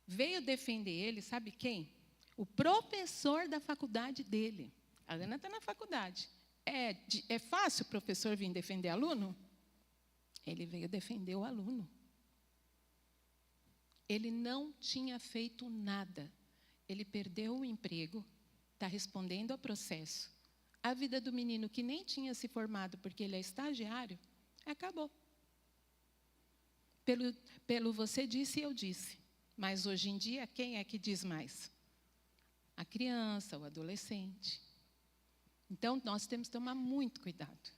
Veio defender ele, sabe quem? O professor da faculdade dele. A Ana está na faculdade. É fácil o professor vir defender aluno? Ele veio defender o aluno. Ele não tinha feito nada. Ele perdeu o emprego, está respondendo ao processo. A vida do menino que nem tinha se formado porque ele é estagiário, acabou. Pelo você disse e eu disse. Mas hoje em dia, quem é que diz mais? A criança, o adolescente. Então, nós temos que tomar muito cuidado.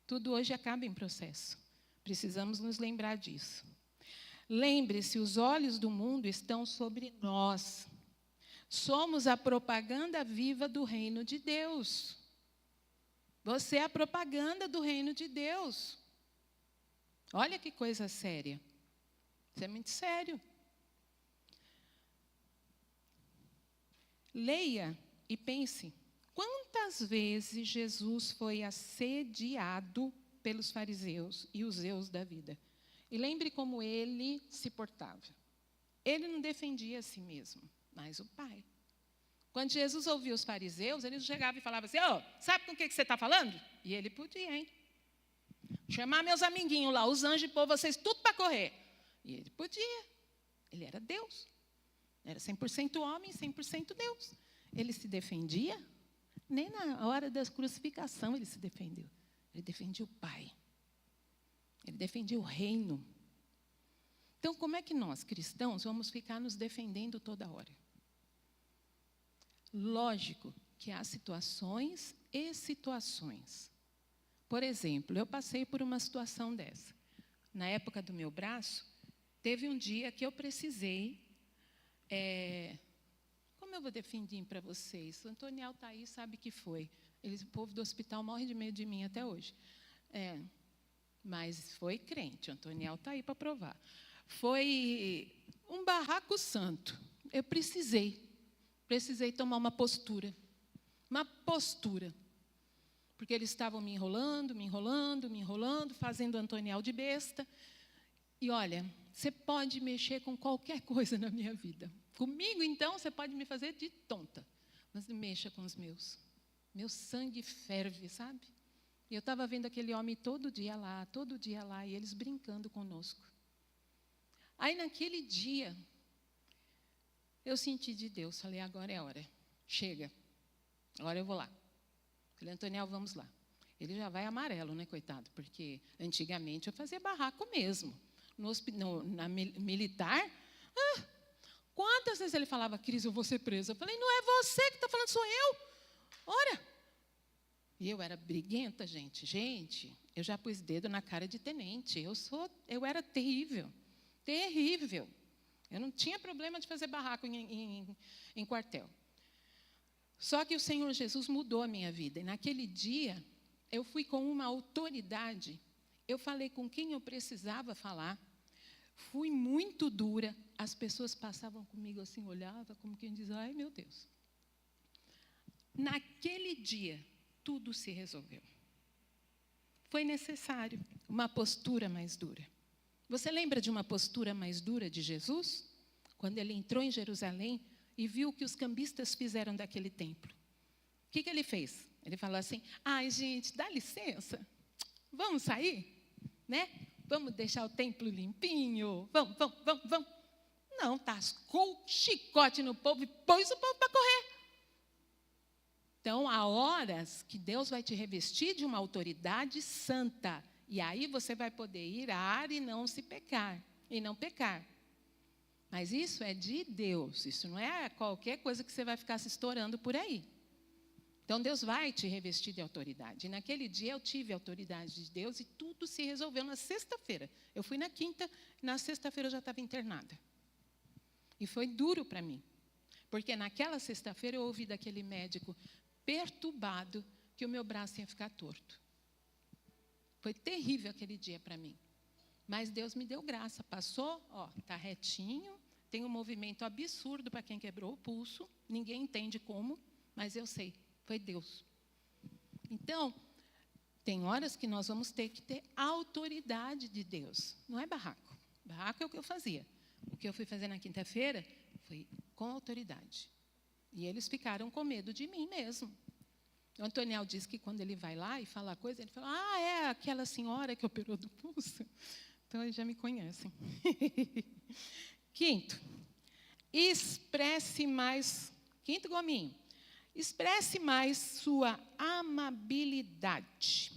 Tudo hoje acaba em processo. Precisamos nos lembrar disso. Lembre-se, os olhos do mundo estão sobre nós. Somos a propaganda viva do reino de Deus. Você é a propaganda do reino de Deus. Olha que coisa séria. Isso é muito sério. Leia e pense. Quantas vezes Jesus foi assediado pelos fariseus e os zeus da vida? E lembre como ele se portava. Ele não defendia a si mesmo, mas o Pai. Quando Jesus ouvia os fariseus, ele chegava e falava assim, sabe com o que você está falando? E ele podia, hein? Chamar meus amiguinhos lá, os anjos, e pôr vocês tudo para correr. E ele podia. Ele era Deus. Era 100% homem, 100% Deus. Ele se defendia. Nem na hora da crucificação ele se defendeu. Ele defendia o Pai. Ele defendia o reino. Então, como é que nós, cristãos, vamos ficar nos defendendo toda hora? Lógico que há situações e situações. Por exemplo, eu passei por uma situação dessa. Na época do meu braço, teve um dia que eu precisei... Como eu vou definir para vocês? O Antoniel está aí, sabe que foi. O povo do hospital morre de medo de mim até hoje. Mas foi crente, o Antoniel está aí para provar. Foi um barraco santo. Eu precisei tomar uma postura. Uma postura. Porque eles estavam me enrolando, fazendo o Antoniel de besta. E olha, você pode mexer com qualquer coisa na minha vida. Comigo, então, você pode me fazer de tonta. Mas não mexa com os meus. Meu sangue ferve, sabe? E eu estava vendo aquele homem todo dia lá, e eles brincando conosco. Aí, naquele dia, eu senti de Deus, falei, agora é a hora. Chega, agora eu vou lá. Falei, Antoniel, vamos lá. Ele já vai amarelo, né, coitado? Porque antigamente eu fazia barraco mesmo. Na militar, quantas vezes ele falava, Cris, eu vou ser presa? Eu falei, não é você que está falando, sou eu. Ora. E eu era briguenta, gente. Gente, eu já pus dedo na cara de tenente. Eu era terrível. Terrível. Eu não tinha problema de fazer barraco em quartel. Só que o Senhor Jesus mudou a minha vida. E naquele dia, eu fui com uma autoridade. Eu falei com quem eu precisava falar. Fui muito dura. As pessoas passavam comigo assim, olhavam, como quem diz, ai, meu Deus. Naquele dia, tudo se resolveu. Foi necessário uma postura mais dura. Você lembra de uma postura mais dura de Jesus? Quando ele entrou em Jerusalém e viu o que os cambistas fizeram daquele templo. O que ele fez? Ele falou assim, ai, gente, dá licença, vamos sair? Né? Vamos deixar o templo limpinho? Vamos. Não, tascou o chicote no povo e pôs o povo para correr. Então, há horas que Deus vai te revestir de uma autoridade santa. E aí você vai poder irar e não pecar. Mas isso é de Deus. Isso não é qualquer coisa que você vai ficar se estourando por aí. Então, Deus vai te revestir de autoridade. E naquele dia eu tive a autoridade de Deus e tudo se resolveu na sexta-feira. Eu fui na quinta, na sexta-feira eu já estava internada. E foi duro para mim. Porque naquela sexta-feira eu ouvi daquele médico perturbado que o meu braço ia ficar torto. Foi terrível aquele dia para mim. Mas Deus me deu graça. Passou, está retinho, tem um movimento absurdo para quem quebrou o pulso. Ninguém entende como, mas eu sei. Foi Deus. Então, tem horas que nós vamos ter que ter autoridade de Deus. Não é barraco. Barraco é o que eu fazia. O que eu fui fazer na quinta-feira foi com autoridade. E eles ficaram com medo de mim mesmo. O Antoniel diz que quando ele vai lá e fala coisa, ele fala, é aquela senhora que operou do pulso. Então, eles já me conhecem. Quinto gominho. Expresse mais sua amabilidade.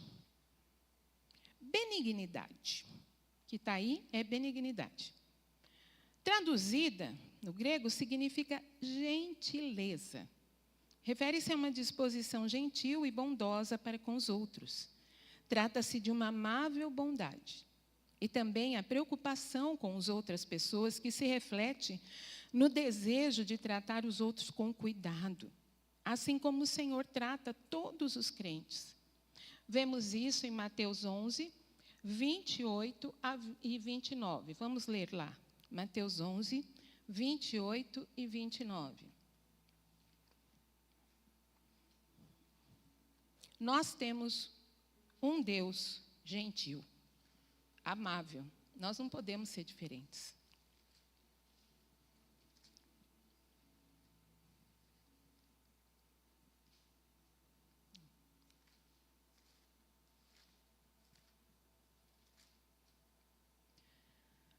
Benignidade. Que está aí é benignidade. Traduzida, no grego, significa gentileza. Refere-se a uma disposição gentil e bondosa para com os outros. Trata-se de uma amável bondade. E também a preocupação com as outras pessoas que se reflete no desejo de tratar os outros com cuidado. Assim como o Senhor trata todos os crentes. Vemos isso em Mateus 11, 28 e 29. Vamos ler lá. Mateus 11, 28 e 29. Nós temos um Deus gentil, amável. Nós não podemos ser diferentes.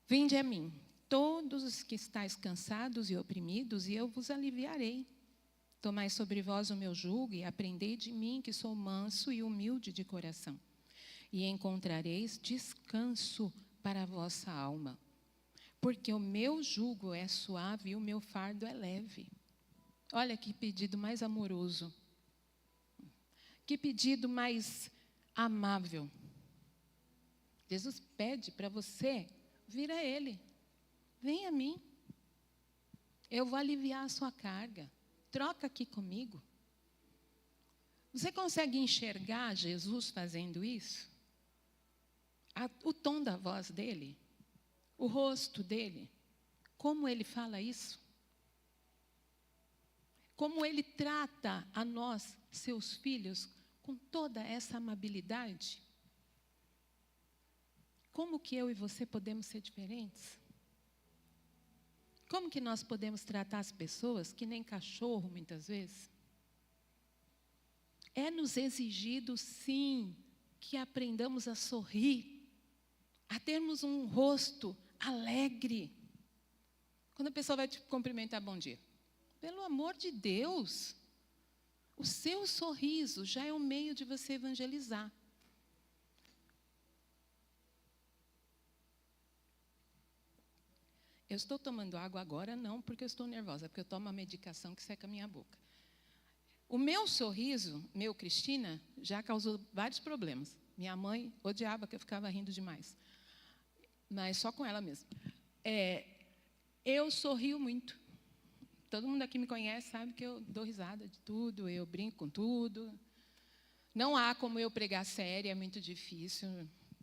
Vinde a mim, todos os que estáis cansados e oprimidos, e eu vos aliviarei. Tomai sobre vós o meu jugo e aprendei de mim, que sou manso e humilde de coração. E encontrareis descanso para a vossa alma. Porque o meu jugo é suave e o meu fardo é leve. Olha que pedido mais amoroso. Que pedido mais amável. Jesus pede para você vir a Ele. Vem a mim. Eu vou aliviar a sua carga. Troca aqui comigo. Você consegue enxergar Jesus fazendo isso? O tom da voz dele? O rosto dele? Como ele fala isso? Como ele trata a nós, seus filhos, com toda essa amabilidade? Como que eu e você podemos ser diferentes? Como que nós podemos tratar as pessoas que nem cachorro, muitas vezes? É nos exigido, sim, que aprendamos a sorrir, a termos um rosto alegre. Quando a pessoa vai te cumprimentar, bom dia. Pelo amor de Deus, o seu sorriso já é um meio de você evangelizar. Eu estou tomando água agora, não porque eu estou nervosa, porque eu tomo uma medicação que seca a minha boca. O meu sorriso, Cristina, já causou vários problemas. Minha mãe odiava que eu ficava rindo demais. Mas só com ela mesmo. Eu sorrio muito. Todo mundo aqui me conhece, sabe que eu dou risada de tudo, eu brinco com tudo. Não há como eu pregar séria, é muito difícil.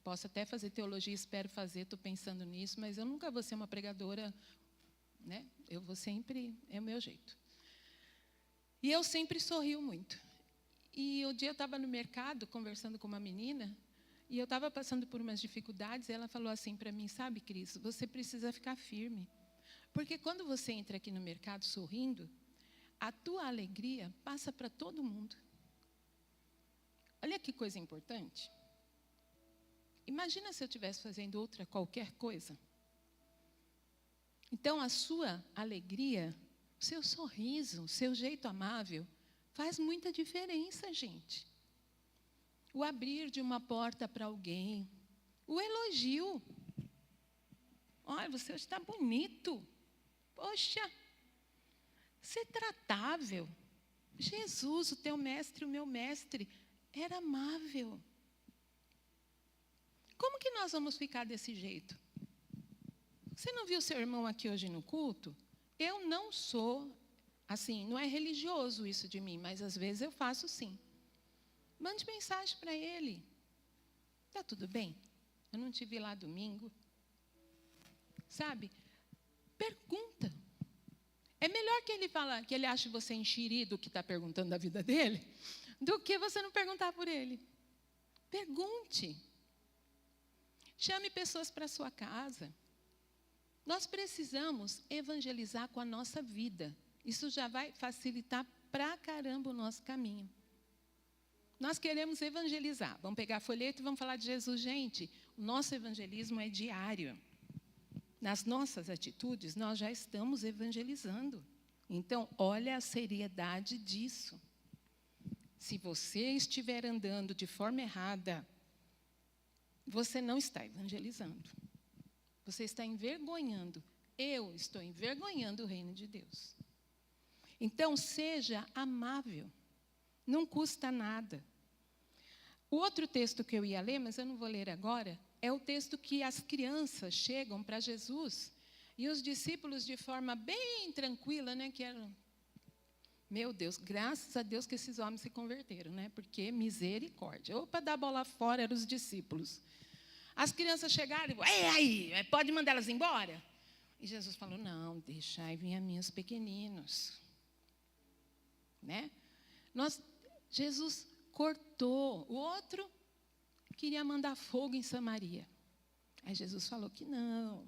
Posso até fazer teologia, espero fazer, estou pensando nisso, mas eu nunca vou ser uma pregadora, né? Eu vou sempre, é o meu jeito. E eu sempre sorrio muito. E um dia eu estava no mercado, conversando com uma menina, e eu estava passando por umas dificuldades, e ela falou assim para mim, sabe, Cris, você precisa ficar firme. Porque quando você entra aqui no mercado sorrindo, a tua alegria passa para todo mundo. Olha que coisa importante. Imagina se eu estivesse fazendo outra qualquer coisa. Então, a sua alegria, o seu sorriso, o seu jeito amável, faz muita diferença, gente. O abrir de uma porta para alguém, o elogio. Olha, você hoje está bonito. Poxa, ser tratável. Jesus, o teu mestre, o meu mestre, era amável. Como que nós vamos ficar desse jeito? Você não viu seu irmão aqui hoje no culto? Eu não sou, assim, não é religioso isso de mim, mas às vezes eu faço sim. Mande mensagem para ele. Está tudo bem? Eu não te vi lá domingo. Sabe? Pergunta. É melhor que ele ache você enxerido que está perguntando da vida dele, do que você não perguntar por ele. Pergunte. Chame pessoas para a sua casa. Nós precisamos evangelizar com a nossa vida. Isso já vai facilitar pra caramba o nosso caminho. Nós queremos evangelizar. Vamos pegar folheto e vamos falar de Jesus. Gente, o nosso evangelismo é diário. Nas nossas atitudes, nós já estamos evangelizando. Então, olha a seriedade disso. Se você estiver andando de forma errada, você não está evangelizando. Você está envergonhando. Eu estou envergonhando o reino de Deus. Então, seja amável. Não custa nada. O outro texto que eu ia ler, mas eu não vou ler agora, é o texto que as crianças chegam para Jesus e os discípulos, de forma bem tranquila, né, que eram... Meu Deus, graças a Deus que esses homens se converteram, né? Porque misericórdia. Ou para dar bola fora eram os discípulos. As crianças chegaram e aí, pode mandar elas embora? E Jesus falou, não, deixai vir a mim os pequeninos. Né? Jesus cortou. O outro queria mandar fogo em Samaria. Aí Jesus falou que não.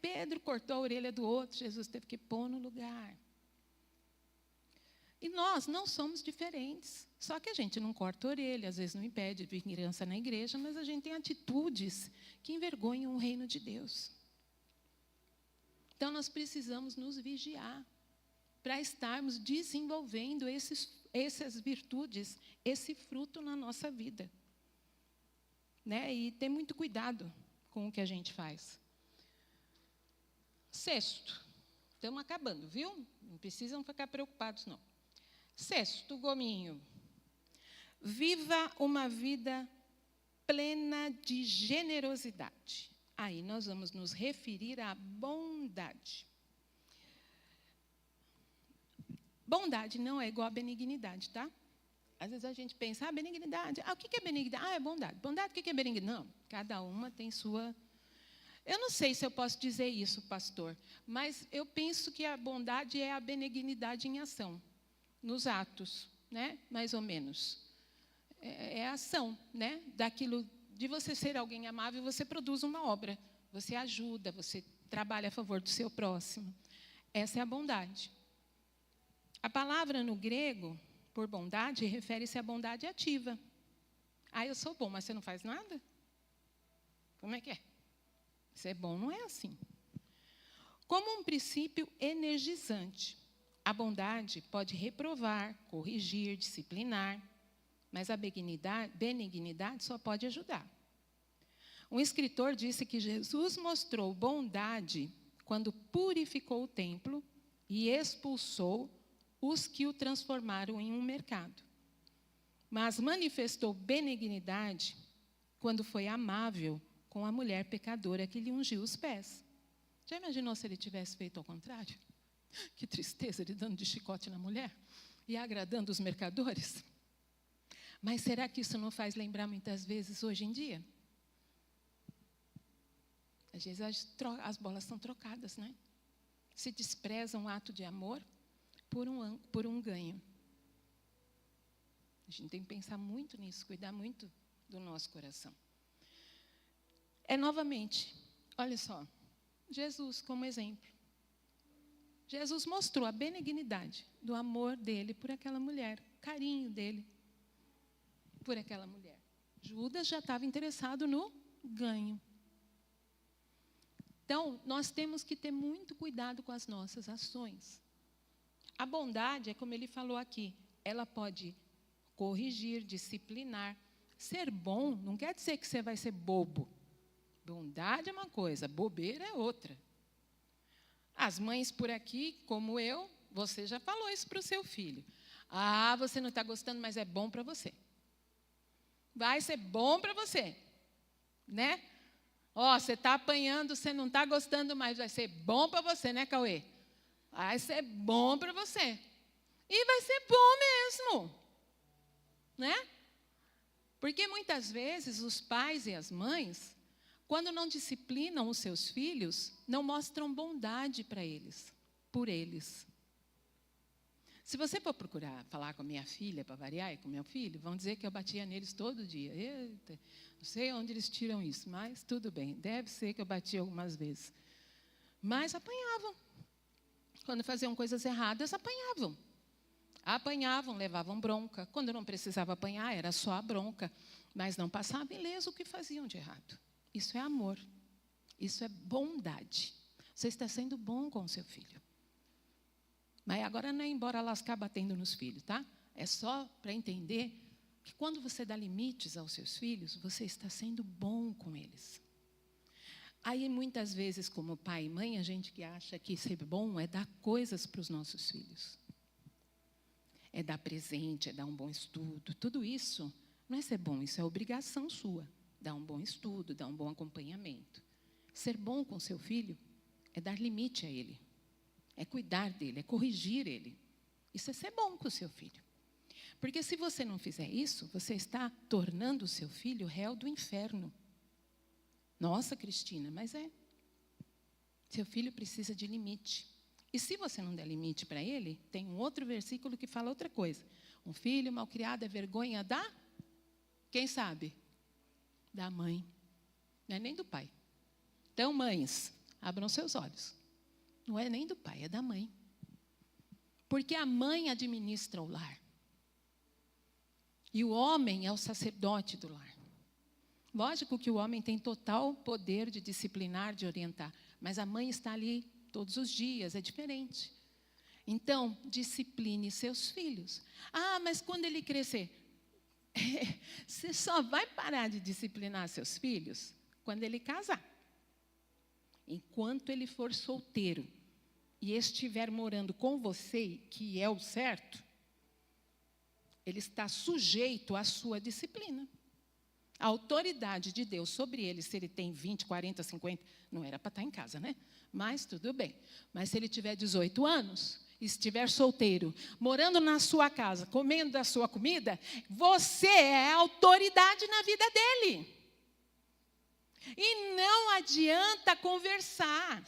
Pedro cortou a orelha do outro, Jesus teve que pôr no lugar. E nós não somos diferentes. Só que a gente não corta a orelha, às vezes não impede de vir criança na igreja, mas a gente tem atitudes que envergonham o reino de Deus. Então, nós precisamos nos vigiar para estarmos desenvolvendo essas virtudes, esse fruto na nossa vida. Né? E ter muito cuidado com o que a gente faz. Sexto, estamos acabando, viu? Não precisam ficar preocupados, não. Sexto, gominho. Viva uma vida plena de generosidade. Aí nós vamos nos referir à bondade. Bondade não é igual a benignidade, tá? Às vezes a gente pensa, benignidade. O que é benignidade? É bondade. Bondade, o que é benignidade? Não, cada uma tem sua... Eu não sei se eu posso dizer isso, pastor, mas eu penso que a bondade é a benignidade em ação, nos atos, né? Mais ou menos. É a ação, né? Daquilo de você ser alguém amável, você produz uma obra, você ajuda, você trabalha a favor do seu próximo. Essa é a bondade. A palavra no grego, por bondade, refere-se à bondade ativa. Eu sou bom, mas você não faz nada? Como é que é? Ser bom não é assim. Como um princípio energizante, a bondade pode reprovar, corrigir, disciplinar, mas a benignidade só pode ajudar. Um escritor disse que Jesus mostrou bondade quando purificou o templo e expulsou os que o transformaram em um mercado. Mas manifestou benignidade quando foi amável com a mulher pecadora que lhe ungiu os pés. Já imaginou se ele tivesse feito ao contrário? Que tristeza, ele dando de chicote na mulher e agradando os mercadores. Mas será que isso não faz lembrar muitas vezes hoje em dia? Às vezes as bolas são trocadas, né? Se despreza um ato de amor por um ganho. A gente tem que pensar muito nisso, cuidar muito do nosso coração. Novamente, olha só, Jesus como exemplo. Jesus mostrou a benignidade do amor dele por aquela mulher, o carinho dele por aquela mulher. Judas já estava interessado no ganho. Então, nós temos que ter muito cuidado com as nossas ações. A bondade, é como ele falou aqui, ela pode corrigir, disciplinar. Ser bom não quer dizer que você vai ser bobo. Bondade é uma coisa, bobeira é outra. As mães por aqui, como eu, você já falou isso para o seu filho. Você não está gostando, mas é bom para você. Vai ser bom para você. Né? Você está apanhando, você não está gostando, mas vai ser bom para você, né, Cauê? Vai ser bom para você. E vai ser bom mesmo. Né? Porque muitas vezes os pais e as mães, quando não disciplinam os seus filhos, não mostram bondade para eles, por eles. Se você for procurar falar com a minha filha, para variar, e com meu filho, vão dizer que eu batia neles todo dia. Eita, não sei onde eles tiram isso, mas tudo bem. Deve ser que eu batia algumas vezes. Mas apanhavam. Quando faziam coisas erradas, apanhavam. Apanhavam, levavam bronca. Quando não precisava apanhar, era só a bronca. Mas não passava ileso o que faziam de errado. Isso é amor. Isso é bondade. Você está sendo bom com o seu filho. Mas agora não é embora lascar batendo nos filhos, tá? É só para entender que quando você dá limites aos seus filhos, você está sendo bom com eles. Aí, muitas vezes, como pai e mãe, a gente que acha que ser bom é dar coisas para os nossos filhos. É dar presente, é dar um bom estudo. Tudo isso não é ser bom, isso é obrigação sua. Dar um bom estudo, dar um bom acompanhamento. Ser bom com seu filho é dar limite a ele. É cuidar dele, é corrigir ele. Isso é ser bom com o seu filho. Porque se você não fizer isso, você está tornando o seu filho réu do inferno. Nossa, Cristina, mas é. Seu filho precisa de limite. E se você não der limite para ele, tem um outro versículo que fala outra coisa. Um filho malcriado é vergonha da... Quem sabe? Da mãe. Não é nem do pai. Então, mães, abram seus olhos. Não é nem do pai, é da mãe. Porque a mãe administra o lar. E o homem é o sacerdote do lar. Lógico que o homem tem total poder de disciplinar, de orientar, mas a mãe está ali todos os dias, é diferente. Então, discipline seus filhos. Ah, mas quando ele crescer, você só vai parar de disciplinar seus filhos quando ele casar. Enquanto ele for solteiro e estiver morando com você, que é o certo, ele está sujeito à sua disciplina. A autoridade de Deus sobre ele, se ele tem 20, 40, 50, não era para estar em casa, né? Mas tudo bem. Mas se ele tiver 18 anos, estiver solteiro, morando na sua casa, comendo da sua comida, você é a autoridade na vida dele. E não adianta conversar.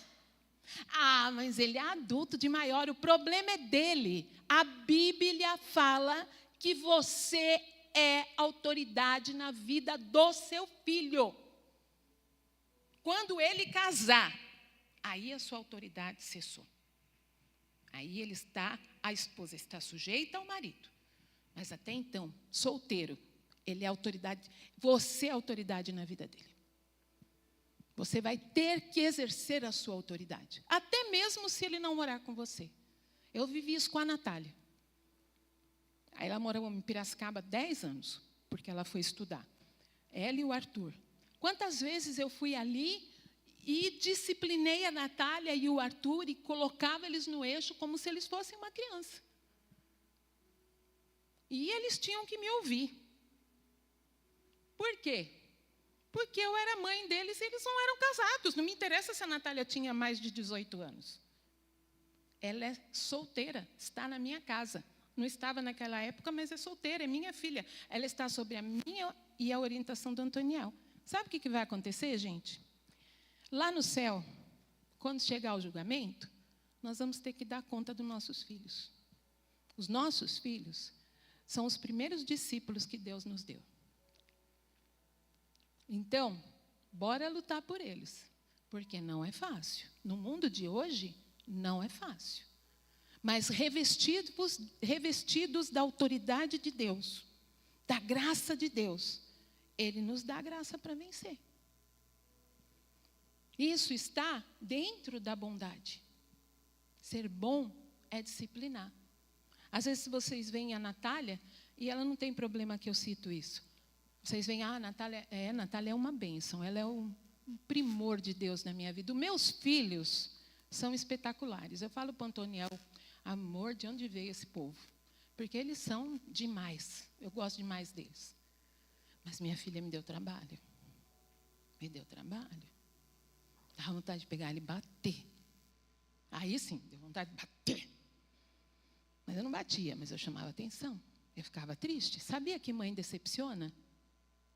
Ah, mas ele é adulto de maior, o problema é dele. A Bíblia fala que você é autoridade na vida do seu filho. Quando ele casar, aí a sua autoridade cessou. Aí a esposa está sujeita ao marido. Mas até então, solteiro, ele é autoridade, você é autoridade na vida dele. Você vai ter que exercer a sua autoridade, até mesmo se ele não morar com você. Eu vivi isso com a Natália. Aí ela morou em Piracicaba 10 anos, porque ela foi estudar. Ela e o Arthur. Quantas vezes eu fui ali e disciplinei a Natália e o Arthur e colocava eles no eixo como se eles fossem uma criança. E eles tinham que me ouvir. Por quê? Porque eu era mãe deles e eles não eram casados. Não me interessa se a Natália tinha mais de 18 anos. Ela é solteira, está na minha casa. Não estava naquela época, mas é solteira, é minha filha. Ela está sob a minha e a orientação do Antoniel. Sabe o que vai acontecer, gente? Lá no céu, quando chegar o julgamento, nós vamos ter que dar conta dos nossos filhos. Os nossos filhos são os primeiros discípulos que Deus nos deu. Então, bora lutar por eles, porque não é fácil. No mundo de hoje, não é fácil. Mas revestidos da autoridade de Deus, da graça de Deus, Ele nos dá a graça para vencer. Isso está dentro da bondade. Ser bom é disciplinar. Às vezes vocês veem a Natália, e ela não tem problema que eu cito isso. Vocês veem, a Natália é uma bênção, ela é um primor de Deus na minha vida. Os meus filhos são espetaculares. Eu falo para o Antoniel, amor, de onde veio esse povo? Porque eles são demais. Eu gosto demais deles. Mas minha filha me deu trabalho. Me deu trabalho. Dava vontade de pegar ele e bater. Aí sim, deu vontade de bater. Mas eu não batia, mas eu chamava atenção. Eu ficava triste. Sabia que mãe decepciona?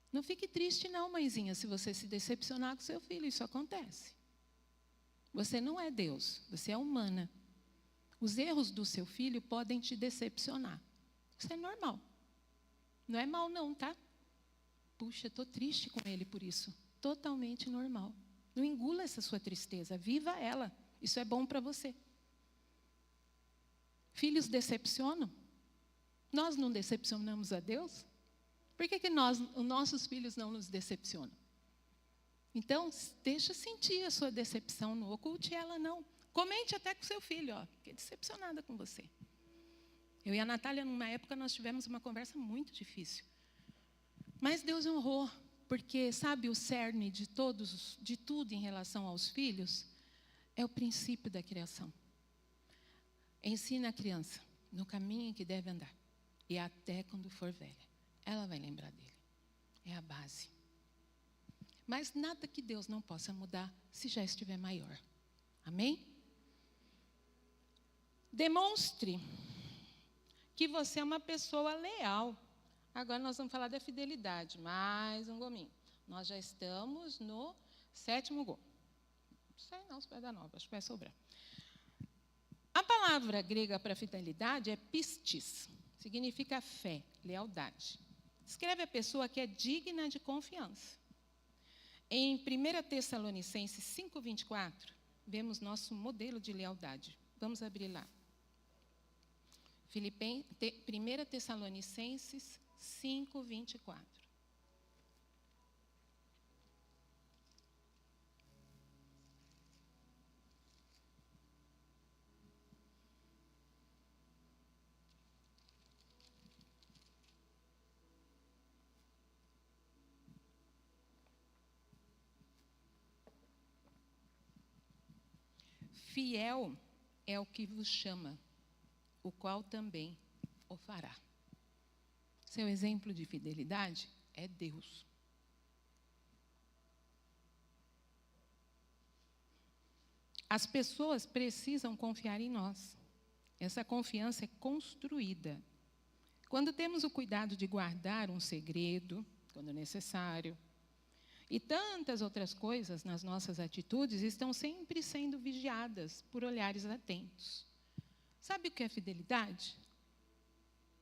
Não fique triste não, mãezinha, se você se decepcionar com seu filho. Isso acontece. Você não é Deus, você é humana. Os erros do seu filho podem te decepcionar. Isso é normal. Não é mal não, tá? Puxa, estou triste com ele por isso. Totalmente normal. Não engula essa sua tristeza, viva ela. Isso é bom para você. Filhos decepcionam? Nós não decepcionamos a Deus? Por que os nossos filhos não nos decepcionam? Então, deixa sentir a sua decepção, não oculte ela não. Comente até com seu filho, fiquei decepcionada com você. Eu e a Natália, numa época, nós tivemos uma conversa muito difícil. Mas Deus honrou, porque, sabe, o cerne de tudo em relação aos filhos, é o princípio da criação. Ensina a criança no caminho em que deve andar. E até quando for velha, ela vai lembrar dele. É a base. Mas nada que Deus não possa mudar se já estiver maior. Amém? Demonstre que você é uma pessoa leal. Agora nós vamos falar da fidelidade. Mais um gominho. Nós já estamos no 7º gol. Não sei não se vai dar 9, acho que vai sobrar. A palavra grega para fidelidade é pistis. Significa fé, lealdade. Descreve a pessoa que é digna de confiança. Em 1 Tessalonicenses 5:24, vemos nosso modelo de lealdade. Vamos abrir lá. 1 Tessalonicenses 5, 24. Fiel é o que vos chama, o qual também o fará. Seu exemplo de fidelidade é Deus. As pessoas precisam confiar em nós. Essa confiança é construída. Quando temos o cuidado de guardar um segredo, quando necessário, e tantas outras coisas nas nossas atitudes estão sempre sendo vigiadas por olhares atentos. Sabe o que é fidelidade?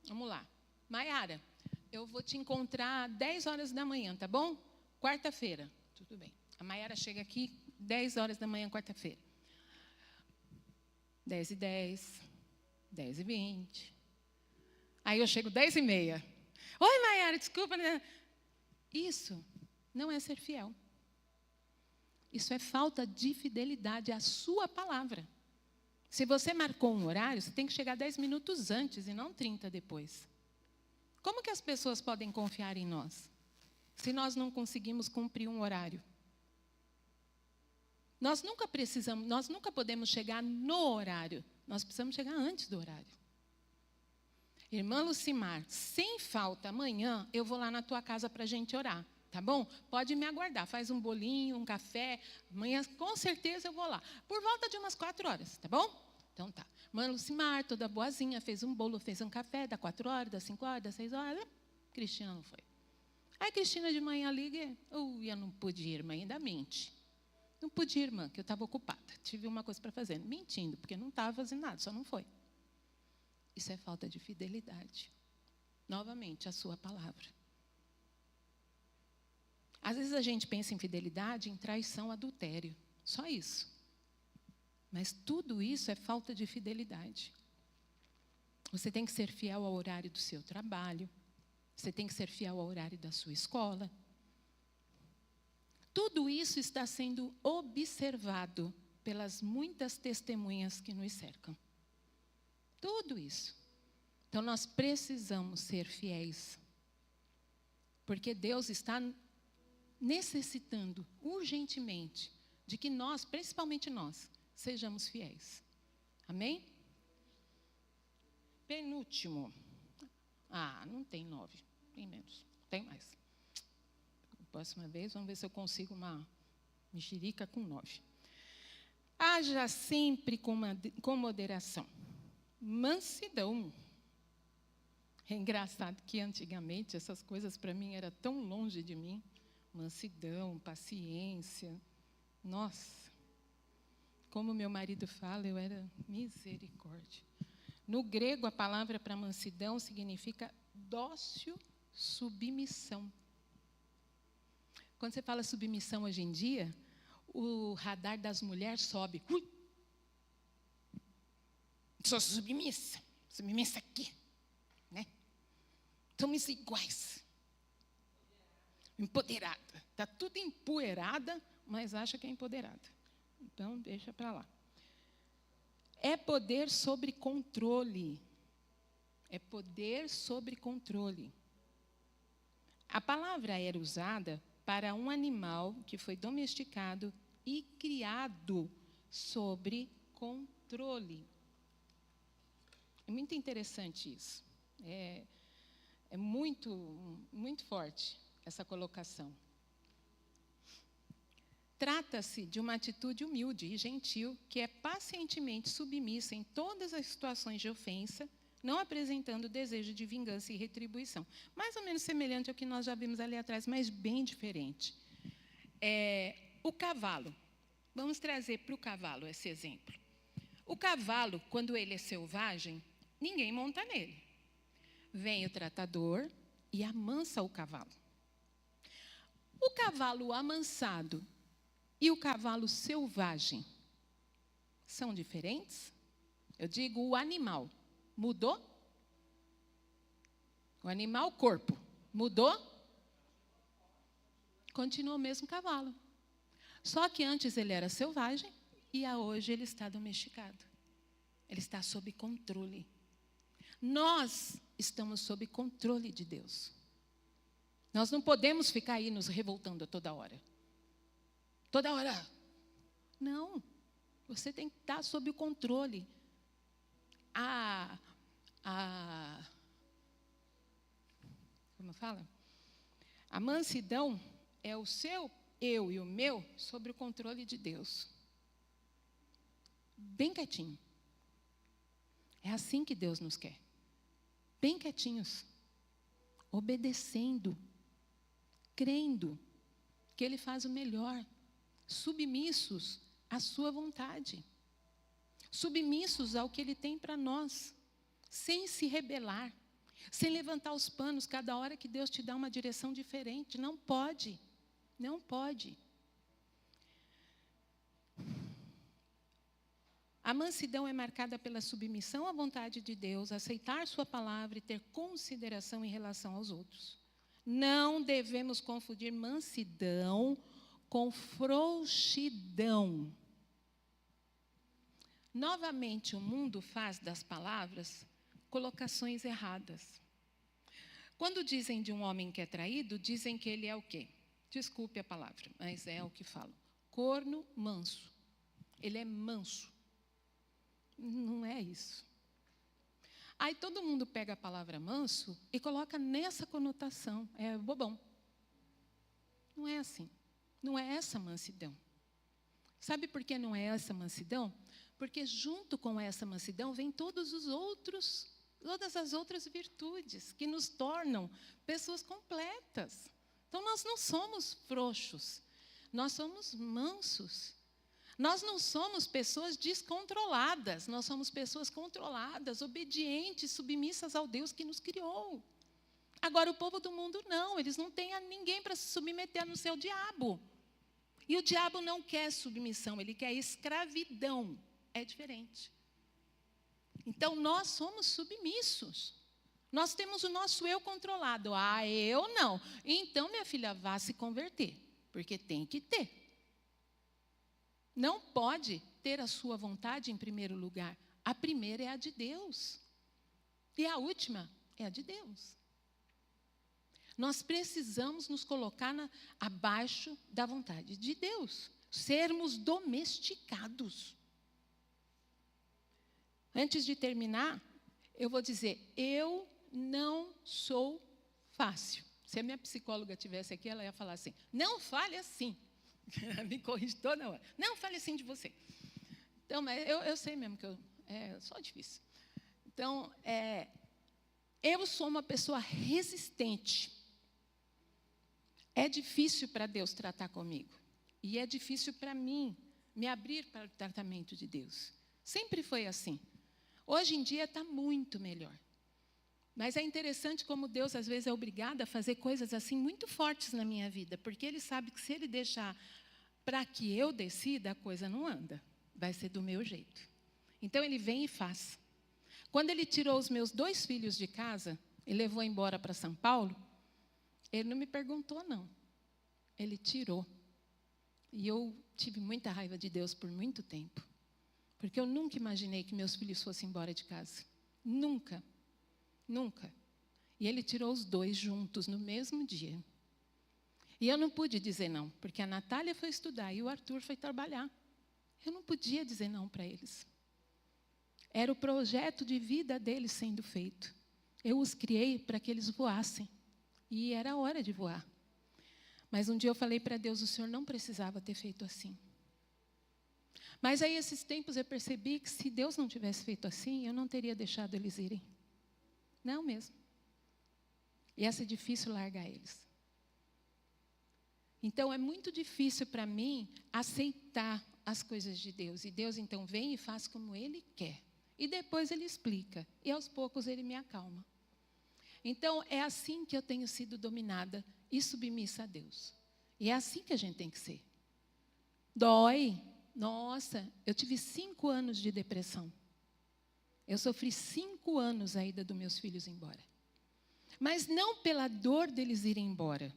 Vamos lá. Maiara, eu vou te encontrar 10 horas da manhã, tá bom? Quarta-feira. Tudo bem. A Maiara chega aqui 10 horas da manhã, quarta-feira. 10h10, 10h20. Aí eu chego 10h30. Oi, Maiara, desculpa. Né? Isso não é ser fiel. Isso é falta de fidelidade à sua palavra. Se você marcou um horário, você tem que chegar 10 minutos antes e não 30 depois. Como que as pessoas podem confiar em nós, se nós não conseguimos cumprir um horário? Nós nunca podemos chegar no horário, nós precisamos chegar antes do horário. Irmã Lucimar, sem falta, amanhã eu vou lá na tua casa para a gente orar. Tá bom? Pode me aguardar, faz um bolinho, um café, amanhã com certeza eu vou lá. Por volta de umas 4 horas, tá bom? Então tá. Mãe Lucimar, toda boazinha, fez um bolo, fez um café, dá 4 horas, dá 5 horas, dá 6 horas. Cristina não foi. Aí Cristina de manhã liga, eu não pude ir, irmã, ainda mente. Não pude ir, irmã, que eu estava ocupada. Tive uma coisa para fazer. Mentindo, porque não estava fazendo nada, só não foi. Isso é falta de fidelidade. Novamente, a sua palavra. Às vezes a gente pensa em fidelidade, em traição, adultério. Só isso. Mas tudo isso é falta de fidelidade. Você tem que ser fiel ao horário do seu trabalho. Você tem que ser fiel ao horário da sua escola. Tudo isso está sendo observado pelas muitas testemunhas que nos cercam. Tudo isso. Então, nós precisamos ser fiéis. Porque Deus está necessitando urgentemente de que nós, principalmente nós, sejamos fiéis. Amém? Penúltimo. Não tem 9, tem menos, tem mais. Próxima vez, vamos ver se eu consigo uma mexerica com 9. Haja sempre com moderação. Mansidão. É engraçado que antigamente essas coisas para mim eram tão longe de mim. Mansidão, paciência. Nossa, como meu marido fala, eu era misericórdia. No grego, a palavra para mansidão significa dócil, submissão. Quando você fala submissão hoje em dia, o radar das mulheres sobe. Ui! Sou submissa aqui, né? Somos iguais. Empoderada. Está tudo empoeirada, mas acha que é empoderada. Então, deixa para lá. É poder sobre controle. É poder sobre controle. A palavra era usada para um animal que foi domesticado e criado sobre controle. É muito interessante isso. É muito, muito forte essa colocação. Trata-se de uma atitude humilde e gentil que é pacientemente submissa em todas as situações de ofensa, não apresentando desejo de vingança e retribuição. Mais ou menos semelhante ao que nós já vimos ali atrás, mas bem diferente. O cavalo. Vamos trazer para o cavalo esse exemplo. O cavalo, quando ele é selvagem, ninguém monta nele. Vem o tratador e amansa o cavalo. O cavalo amansado e o cavalo selvagem são diferentes? Eu digo o animal. Mudou? O animal, corpo. Mudou? Continua o mesmo cavalo. Só que antes ele era selvagem e hoje ele está domesticado. Ele está sob controle. Nós estamos sob controle de Deus. Nós não podemos ficar aí nos revoltando a toda hora. Toda hora. Não. Você tem que estar sob o controle. Como fala? A mansidão é o seu, eu e o meu, sobre o controle de Deus. Bem quietinho. É assim que Deus nos quer. Bem quietinhos. Obedecendo. Crendo que Ele faz o melhor. Submissos à sua vontade. Submissos ao que Ele tem para nós. Sem se rebelar. Sem levantar os panos cada hora que Deus te dá uma direção diferente. Não pode. Não pode. A mansidão é marcada pela submissão à vontade de Deus, aceitar sua palavra e ter consideração em relação aos outros. Não devemos confundir mansidão com frouxidão. Novamente, o mundo faz das palavras colocações erradas. Quando dizem de um homem que é traído, dizem que ele é o quê? Desculpe a palavra, mas é o que falam. Corno manso. Ele é manso. Não é isso. Aí todo mundo pega a palavra manso e coloca nessa conotação. É bobão. Não é assim. Não é essa mansidão. Sabe por que não é essa mansidão? Porque junto com essa mansidão vem todas as outras virtudes que nos tornam pessoas completas. Então nós não somos frouxos. Nós somos mansos. Nós não somos pessoas descontroladas, nós somos pessoas controladas, obedientes, submissas ao Deus que nos criou. Agora, o povo do mundo não, eles não têm ninguém para se submeter no seu diabo. E o diabo não quer submissão, ele quer escravidão. É diferente. Então, nós somos submissos. Nós temos o nosso eu controlado. Ah, eu não. Então, minha filha, vá se converter, porque tem que ter. Não pode ter a sua vontade em primeiro lugar. A primeira é a de Deus. E a última é a de Deus. Nós precisamos nos colocar abaixo da vontade de Deus. Sermos domesticados. Antes de terminar, eu vou dizer, eu não sou fácil. Se a minha psicóloga estivesse aqui, ela ia falar assim, não fale assim. Me corrige toda hora. Não fale assim de você. Então, mas eu sei mesmo que eu sou difícil. Então, eu sou uma pessoa resistente. É difícil para Deus tratar comigo. E é difícil para mim me abrir para o tratamento de Deus. Sempre foi assim. Hoje em dia está muito melhor. Mas é interessante como Deus, às vezes, é obrigado a fazer coisas assim muito fortes na minha vida. Porque Ele sabe que se Ele deixar para que eu decida, a coisa não anda. Vai ser do meu jeito. Então, Ele vem e faz. Quando Ele tirou os meus 2 filhos de casa e levou embora para São Paulo, Ele não me perguntou, não. Ele tirou. E eu tive muita raiva de Deus por muito tempo. Porque eu nunca imaginei que meus filhos fossem embora de casa. Nunca. Nunca. E Ele tirou os 2 juntos no mesmo dia. E eu não pude dizer não, porque a Natália foi estudar e o Arthur foi trabalhar. Eu não podia dizer não para eles. Era o projeto de vida deles sendo feito. Eu os criei para que eles voassem. E era a hora de voar. Mas um dia eu falei para Deus, o Senhor não precisava ter feito assim. Mas aí, esses tempos, eu percebi que se Deus não tivesse feito assim, eu não teria deixado eles irem. Não mesmo. Ia ser difícil largar eles. Então, é muito difícil para mim aceitar as coisas de Deus. E Deus, então, vem e faz como Ele quer. E depois Ele explica. E, aos poucos, Ele me acalma. Então, é assim que eu tenho sido dominada e submissa a Deus. E é assim que a gente tem que ser. Dói. Nossa, eu tive 5 anos de depressão. Eu sofri 5 anos a ida dos meus filhos embora. Mas não pela dor deles irem embora,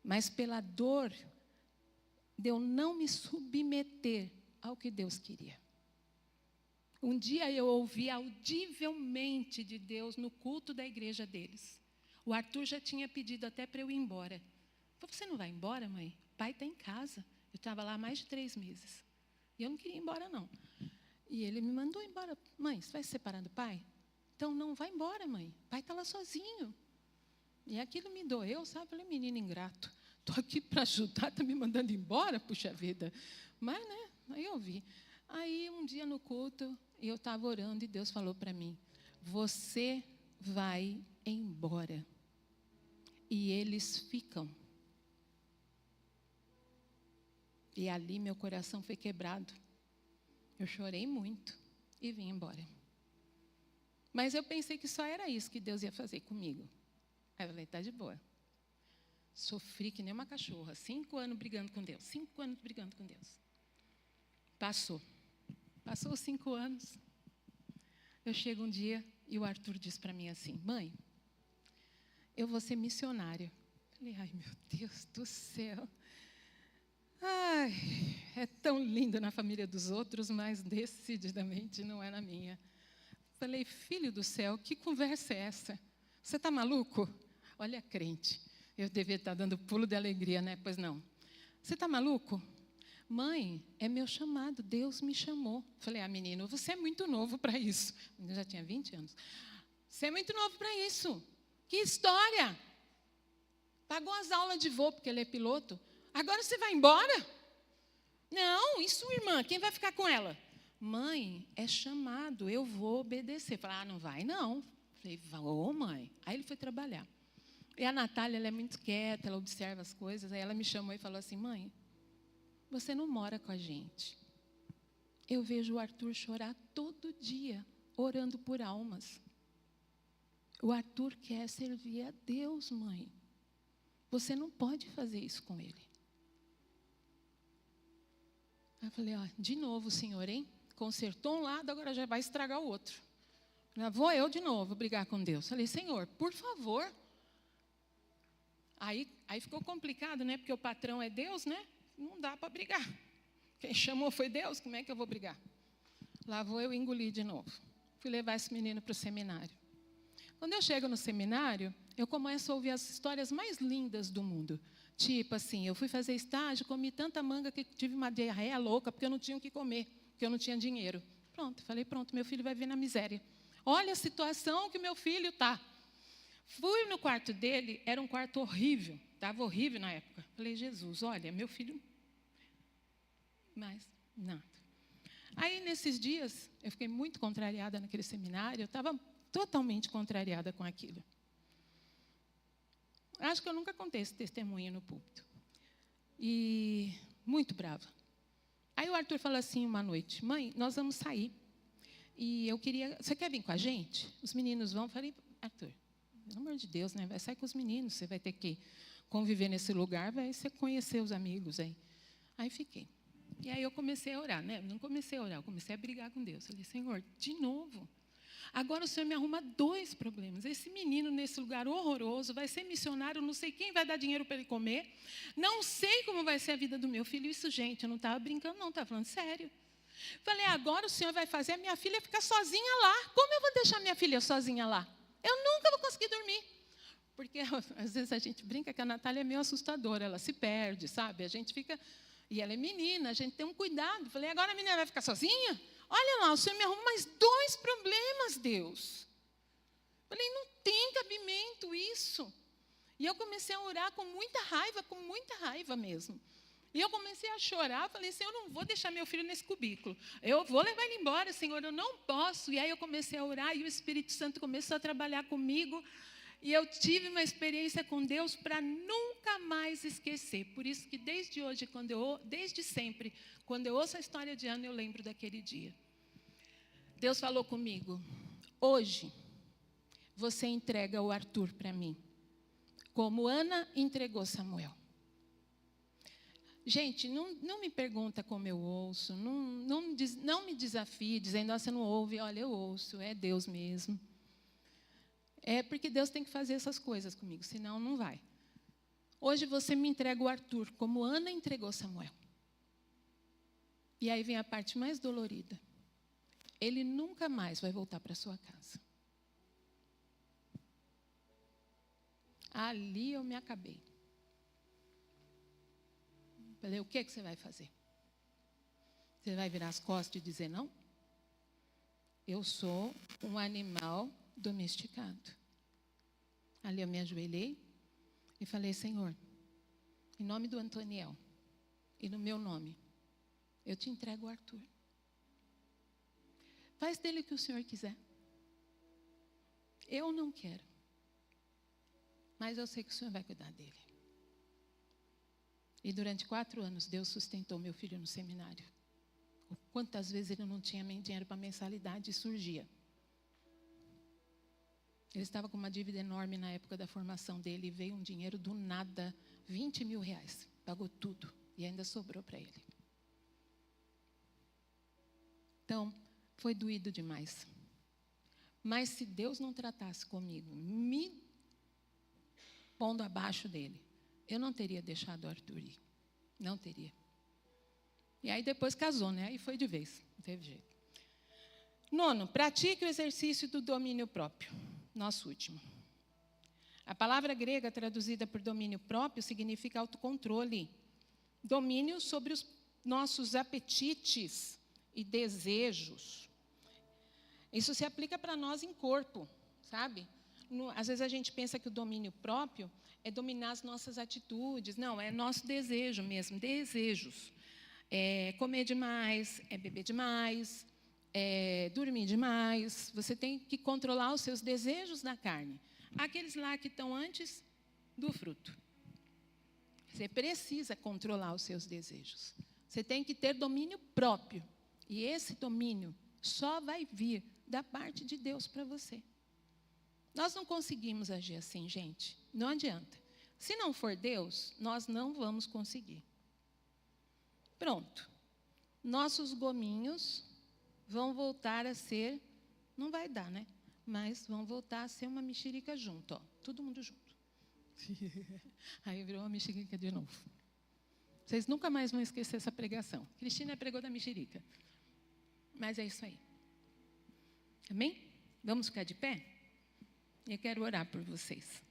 mas pela dor de eu não me submeter ao que Deus queria. Um dia eu ouvi audivelmente de Deus no culto da igreja deles. O Arthur já tinha pedido até para eu ir embora. Eu falei, você não vai embora, mãe? O pai está em casa. Eu estava lá há mais de 3 meses. E eu não queria ir embora, não. E ele me mandou embora. Mãe, você vai se separar do pai? Então, não, vai embora, mãe. O pai está lá sozinho. E aquilo me doeu, sabe? Eu falei, menino ingrato. Estou aqui para ajudar, está me mandando embora, puxa vida. Mas, né, aí eu vi. Aí, um dia no culto, eu estava orando e Deus falou para mim, você vai embora. E eles ficam. E ali meu coração foi quebrado. Eu chorei muito e vim embora. Mas eu pensei que só era isso que Deus ia fazer comigo. Aí eu falei, está de boa. Sofri que nem uma cachorra, 5 anos brigando com Deus, 5 anos brigando com Deus. Passou os 5 anos. Eu chego um dia e o Arthur diz para mim assim, mãe, eu vou ser missionário. Eu falei, ai meu Deus do céu. Ai, é tão lindo na família dos outros, mas decididamente não é na minha. Falei, filho do céu, que conversa é essa? Você está maluco? Olha, crente, eu devia estar dando pulo de alegria, né? Pois não. Você está maluco? Mãe, é meu chamado, Deus me chamou. Falei, menino, você é muito novo para isso. Eu já tinha 20 anos. Você é muito novo para isso. Que história! Pagou as aulas de voo, porque ele é piloto. Agora você vai embora? Não, e sua irmã? Quem vai ficar com ela? Mãe, é chamado, eu vou obedecer. Falei, não vai não. Falei, vou, mãe. Aí ele foi trabalhar. E a Natália, ela é muito quieta, ela observa as coisas. Aí ela me chamou e falou assim, mãe, você não mora com a gente. Eu vejo o Arthur chorar todo dia, orando por almas. O Arthur quer servir a Deus, mãe. Você não pode fazer isso com ele. Aí eu falei, de novo, senhor, hein? Consertou um lado, agora já vai estragar o outro. Já vou eu de novo brigar com Deus. Falei, senhor, por favor. Aí ficou complicado, né? Porque o patrão é Deus, né? Não dá para brigar. Quem chamou foi Deus, como é que eu vou brigar? Lá vou eu engolir de novo. Fui levar esse menino para o seminário. Quando eu chego no seminário, eu começo a ouvir as histórias mais lindas do mundo. Tipo assim, eu fui fazer estágio, comi tanta manga que tive uma diarreia louca, porque eu não tinha o que comer, porque eu não tinha dinheiro. Pronto, falei, pronto, meu filho vai vir na miséria. Olha a situação que meu filho está. Fui no quarto dele, era um quarto horrível, estava horrível na época. Falei, Jesus, olha, meu filho... Mas, nada. Aí, nesses dias, eu fiquei muito contrariada naquele seminário, eu estava totalmente contrariada com aquilo. Acho que eu nunca contei esse testemunho no púlpito. E muito brava. Aí o Arthur falou assim uma noite, mãe, nós vamos sair. E eu queria, você quer vir com a gente? Os meninos vão. Falei, Arthur, pelo amor de Deus, né? Vai sair com os meninos, você vai ter que conviver nesse lugar, vai você conhecer os amigos aí. Aí fiquei. E aí eu comecei a orar, né? Não comecei a orar, eu comecei a brigar com Deus. Falei, Senhor, de novo. Agora o Senhor me arruma 2 problemas. Esse menino nesse lugar horroroso vai ser missionário, não sei quem vai dar dinheiro para ele comer. Não sei como vai ser a vida do meu filho. Isso, gente, eu não estava brincando, não, estava falando sério. Falei, agora o Senhor vai fazer a minha filha ficar sozinha lá. Como eu vou deixar minha filha sozinha lá? Eu nunca vou conseguir dormir. Porque às vezes a gente brinca que a Natália é meio assustadora, ela se perde, sabe? A gente fica... E ela é menina, a gente tem um cuidado. Falei, agora a menina vai ficar sozinha? Olha lá, o Senhor me arruma mais 2 problemas, Deus. Falei, não tem cabimento isso. E eu comecei a orar com muita raiva mesmo. E eu comecei a chorar, falei, Senhor, eu não vou deixar meu filho nesse cubículo. Eu vou levar ele embora, Senhor, eu não posso. E aí eu comecei a orar e o Espírito Santo começou a trabalhar comigo. E eu tive uma experiência com Deus para nunca mais esquecer. Por isso que desde sempre, quando eu ouço a história de Ana, eu lembro daquele dia. Deus falou comigo, hoje você entrega o Arthur para mim, como Ana entregou Samuel. Gente, não me pergunta como eu ouço, não me desafie dizendo, você não ouve, olha, eu ouço, é Deus mesmo. É porque Deus tem que fazer essas coisas comigo, senão não vai. Hoje você me entrega o Arthur, como Ana entregou Samuel. E aí vem a parte mais dolorida. Ele nunca mais vai voltar para sua casa. Ali eu me acabei. Falei, o que você vai fazer? Você vai virar as costas e dizer não? Eu sou um animal domesticado. Ali eu me ajoelhei e falei, Senhor, em nome do Antoniel e no meu nome, eu te entrego o Arthur. Faz dele o que o Senhor quiser. Eu não quero. Mas eu sei que o Senhor vai cuidar dele. E durante 4 anos, Deus sustentou meu filho no seminário. Quantas vezes ele não tinha dinheiro para mensalidade e surgia. Ele estava com uma dívida enorme na época da formação dele e veio um dinheiro do nada, 20 mil reais. Pagou tudo e ainda sobrou para ele. Então, foi doído demais. Mas se Deus não tratasse comigo, me pondo abaixo dele, eu não teria deixado o Arthur ir. Não teria. E aí depois casou, né? Aí foi de vez, não teve jeito. 9, pratique o exercício do domínio próprio. Nosso último. A palavra grega traduzida por domínio próprio significa autocontrole. Domínio sobre os nossos apetites e desejos. Isso se aplica para nós em corpo, sabe? Às vezes a gente pensa que o domínio próprio é dominar as nossas atitudes. Não, é nosso desejo mesmo, desejos. É comer demais, é beber demais, é dormir demais. Você tem que controlar os seus desejos da carne. Aqueles lá que estão antes do fruto. Você precisa controlar os seus desejos. Você tem que ter domínio próprio. E esse domínio só vai vir da parte de Deus para você. Nós não conseguimos agir assim, gente. Não adianta. Se não for Deus, nós não vamos conseguir. Pronto. Nossos gominhos vão voltar a ser, não vai dar, né? Mas vão voltar a ser uma mexerica junto, ó. Todo mundo junto. Aí virou uma mexerica de novo. Vocês nunca mais vão esquecer essa pregação. Cristina pregou da mexerica. Mas é isso aí. Amém? Vamos ficar de pé? Eu quero orar por vocês.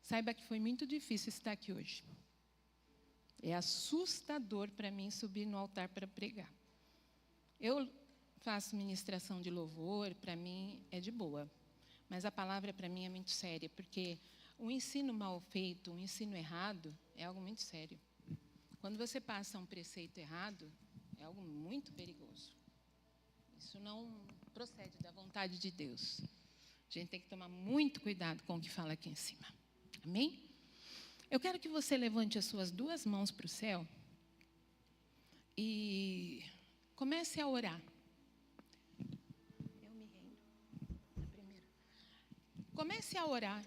Saiba que foi muito difícil estar aqui hoje. É assustador para mim subir no altar para pregar. Eu faço ministração de louvor, para mim é de boa. Mas a palavra para mim é muito séria, porque o ensino mal feito, o ensino errado, é algo muito sério. Quando você passa um preceito errado, é algo muito perigoso. Isso não procede da vontade de Deus. A gente tem que tomar muito cuidado com o que fala aqui em cima. Amém? Eu quero que você levante as suas 2 mãos para o céu e comece a orar. Eu me rendo. Comece a orar.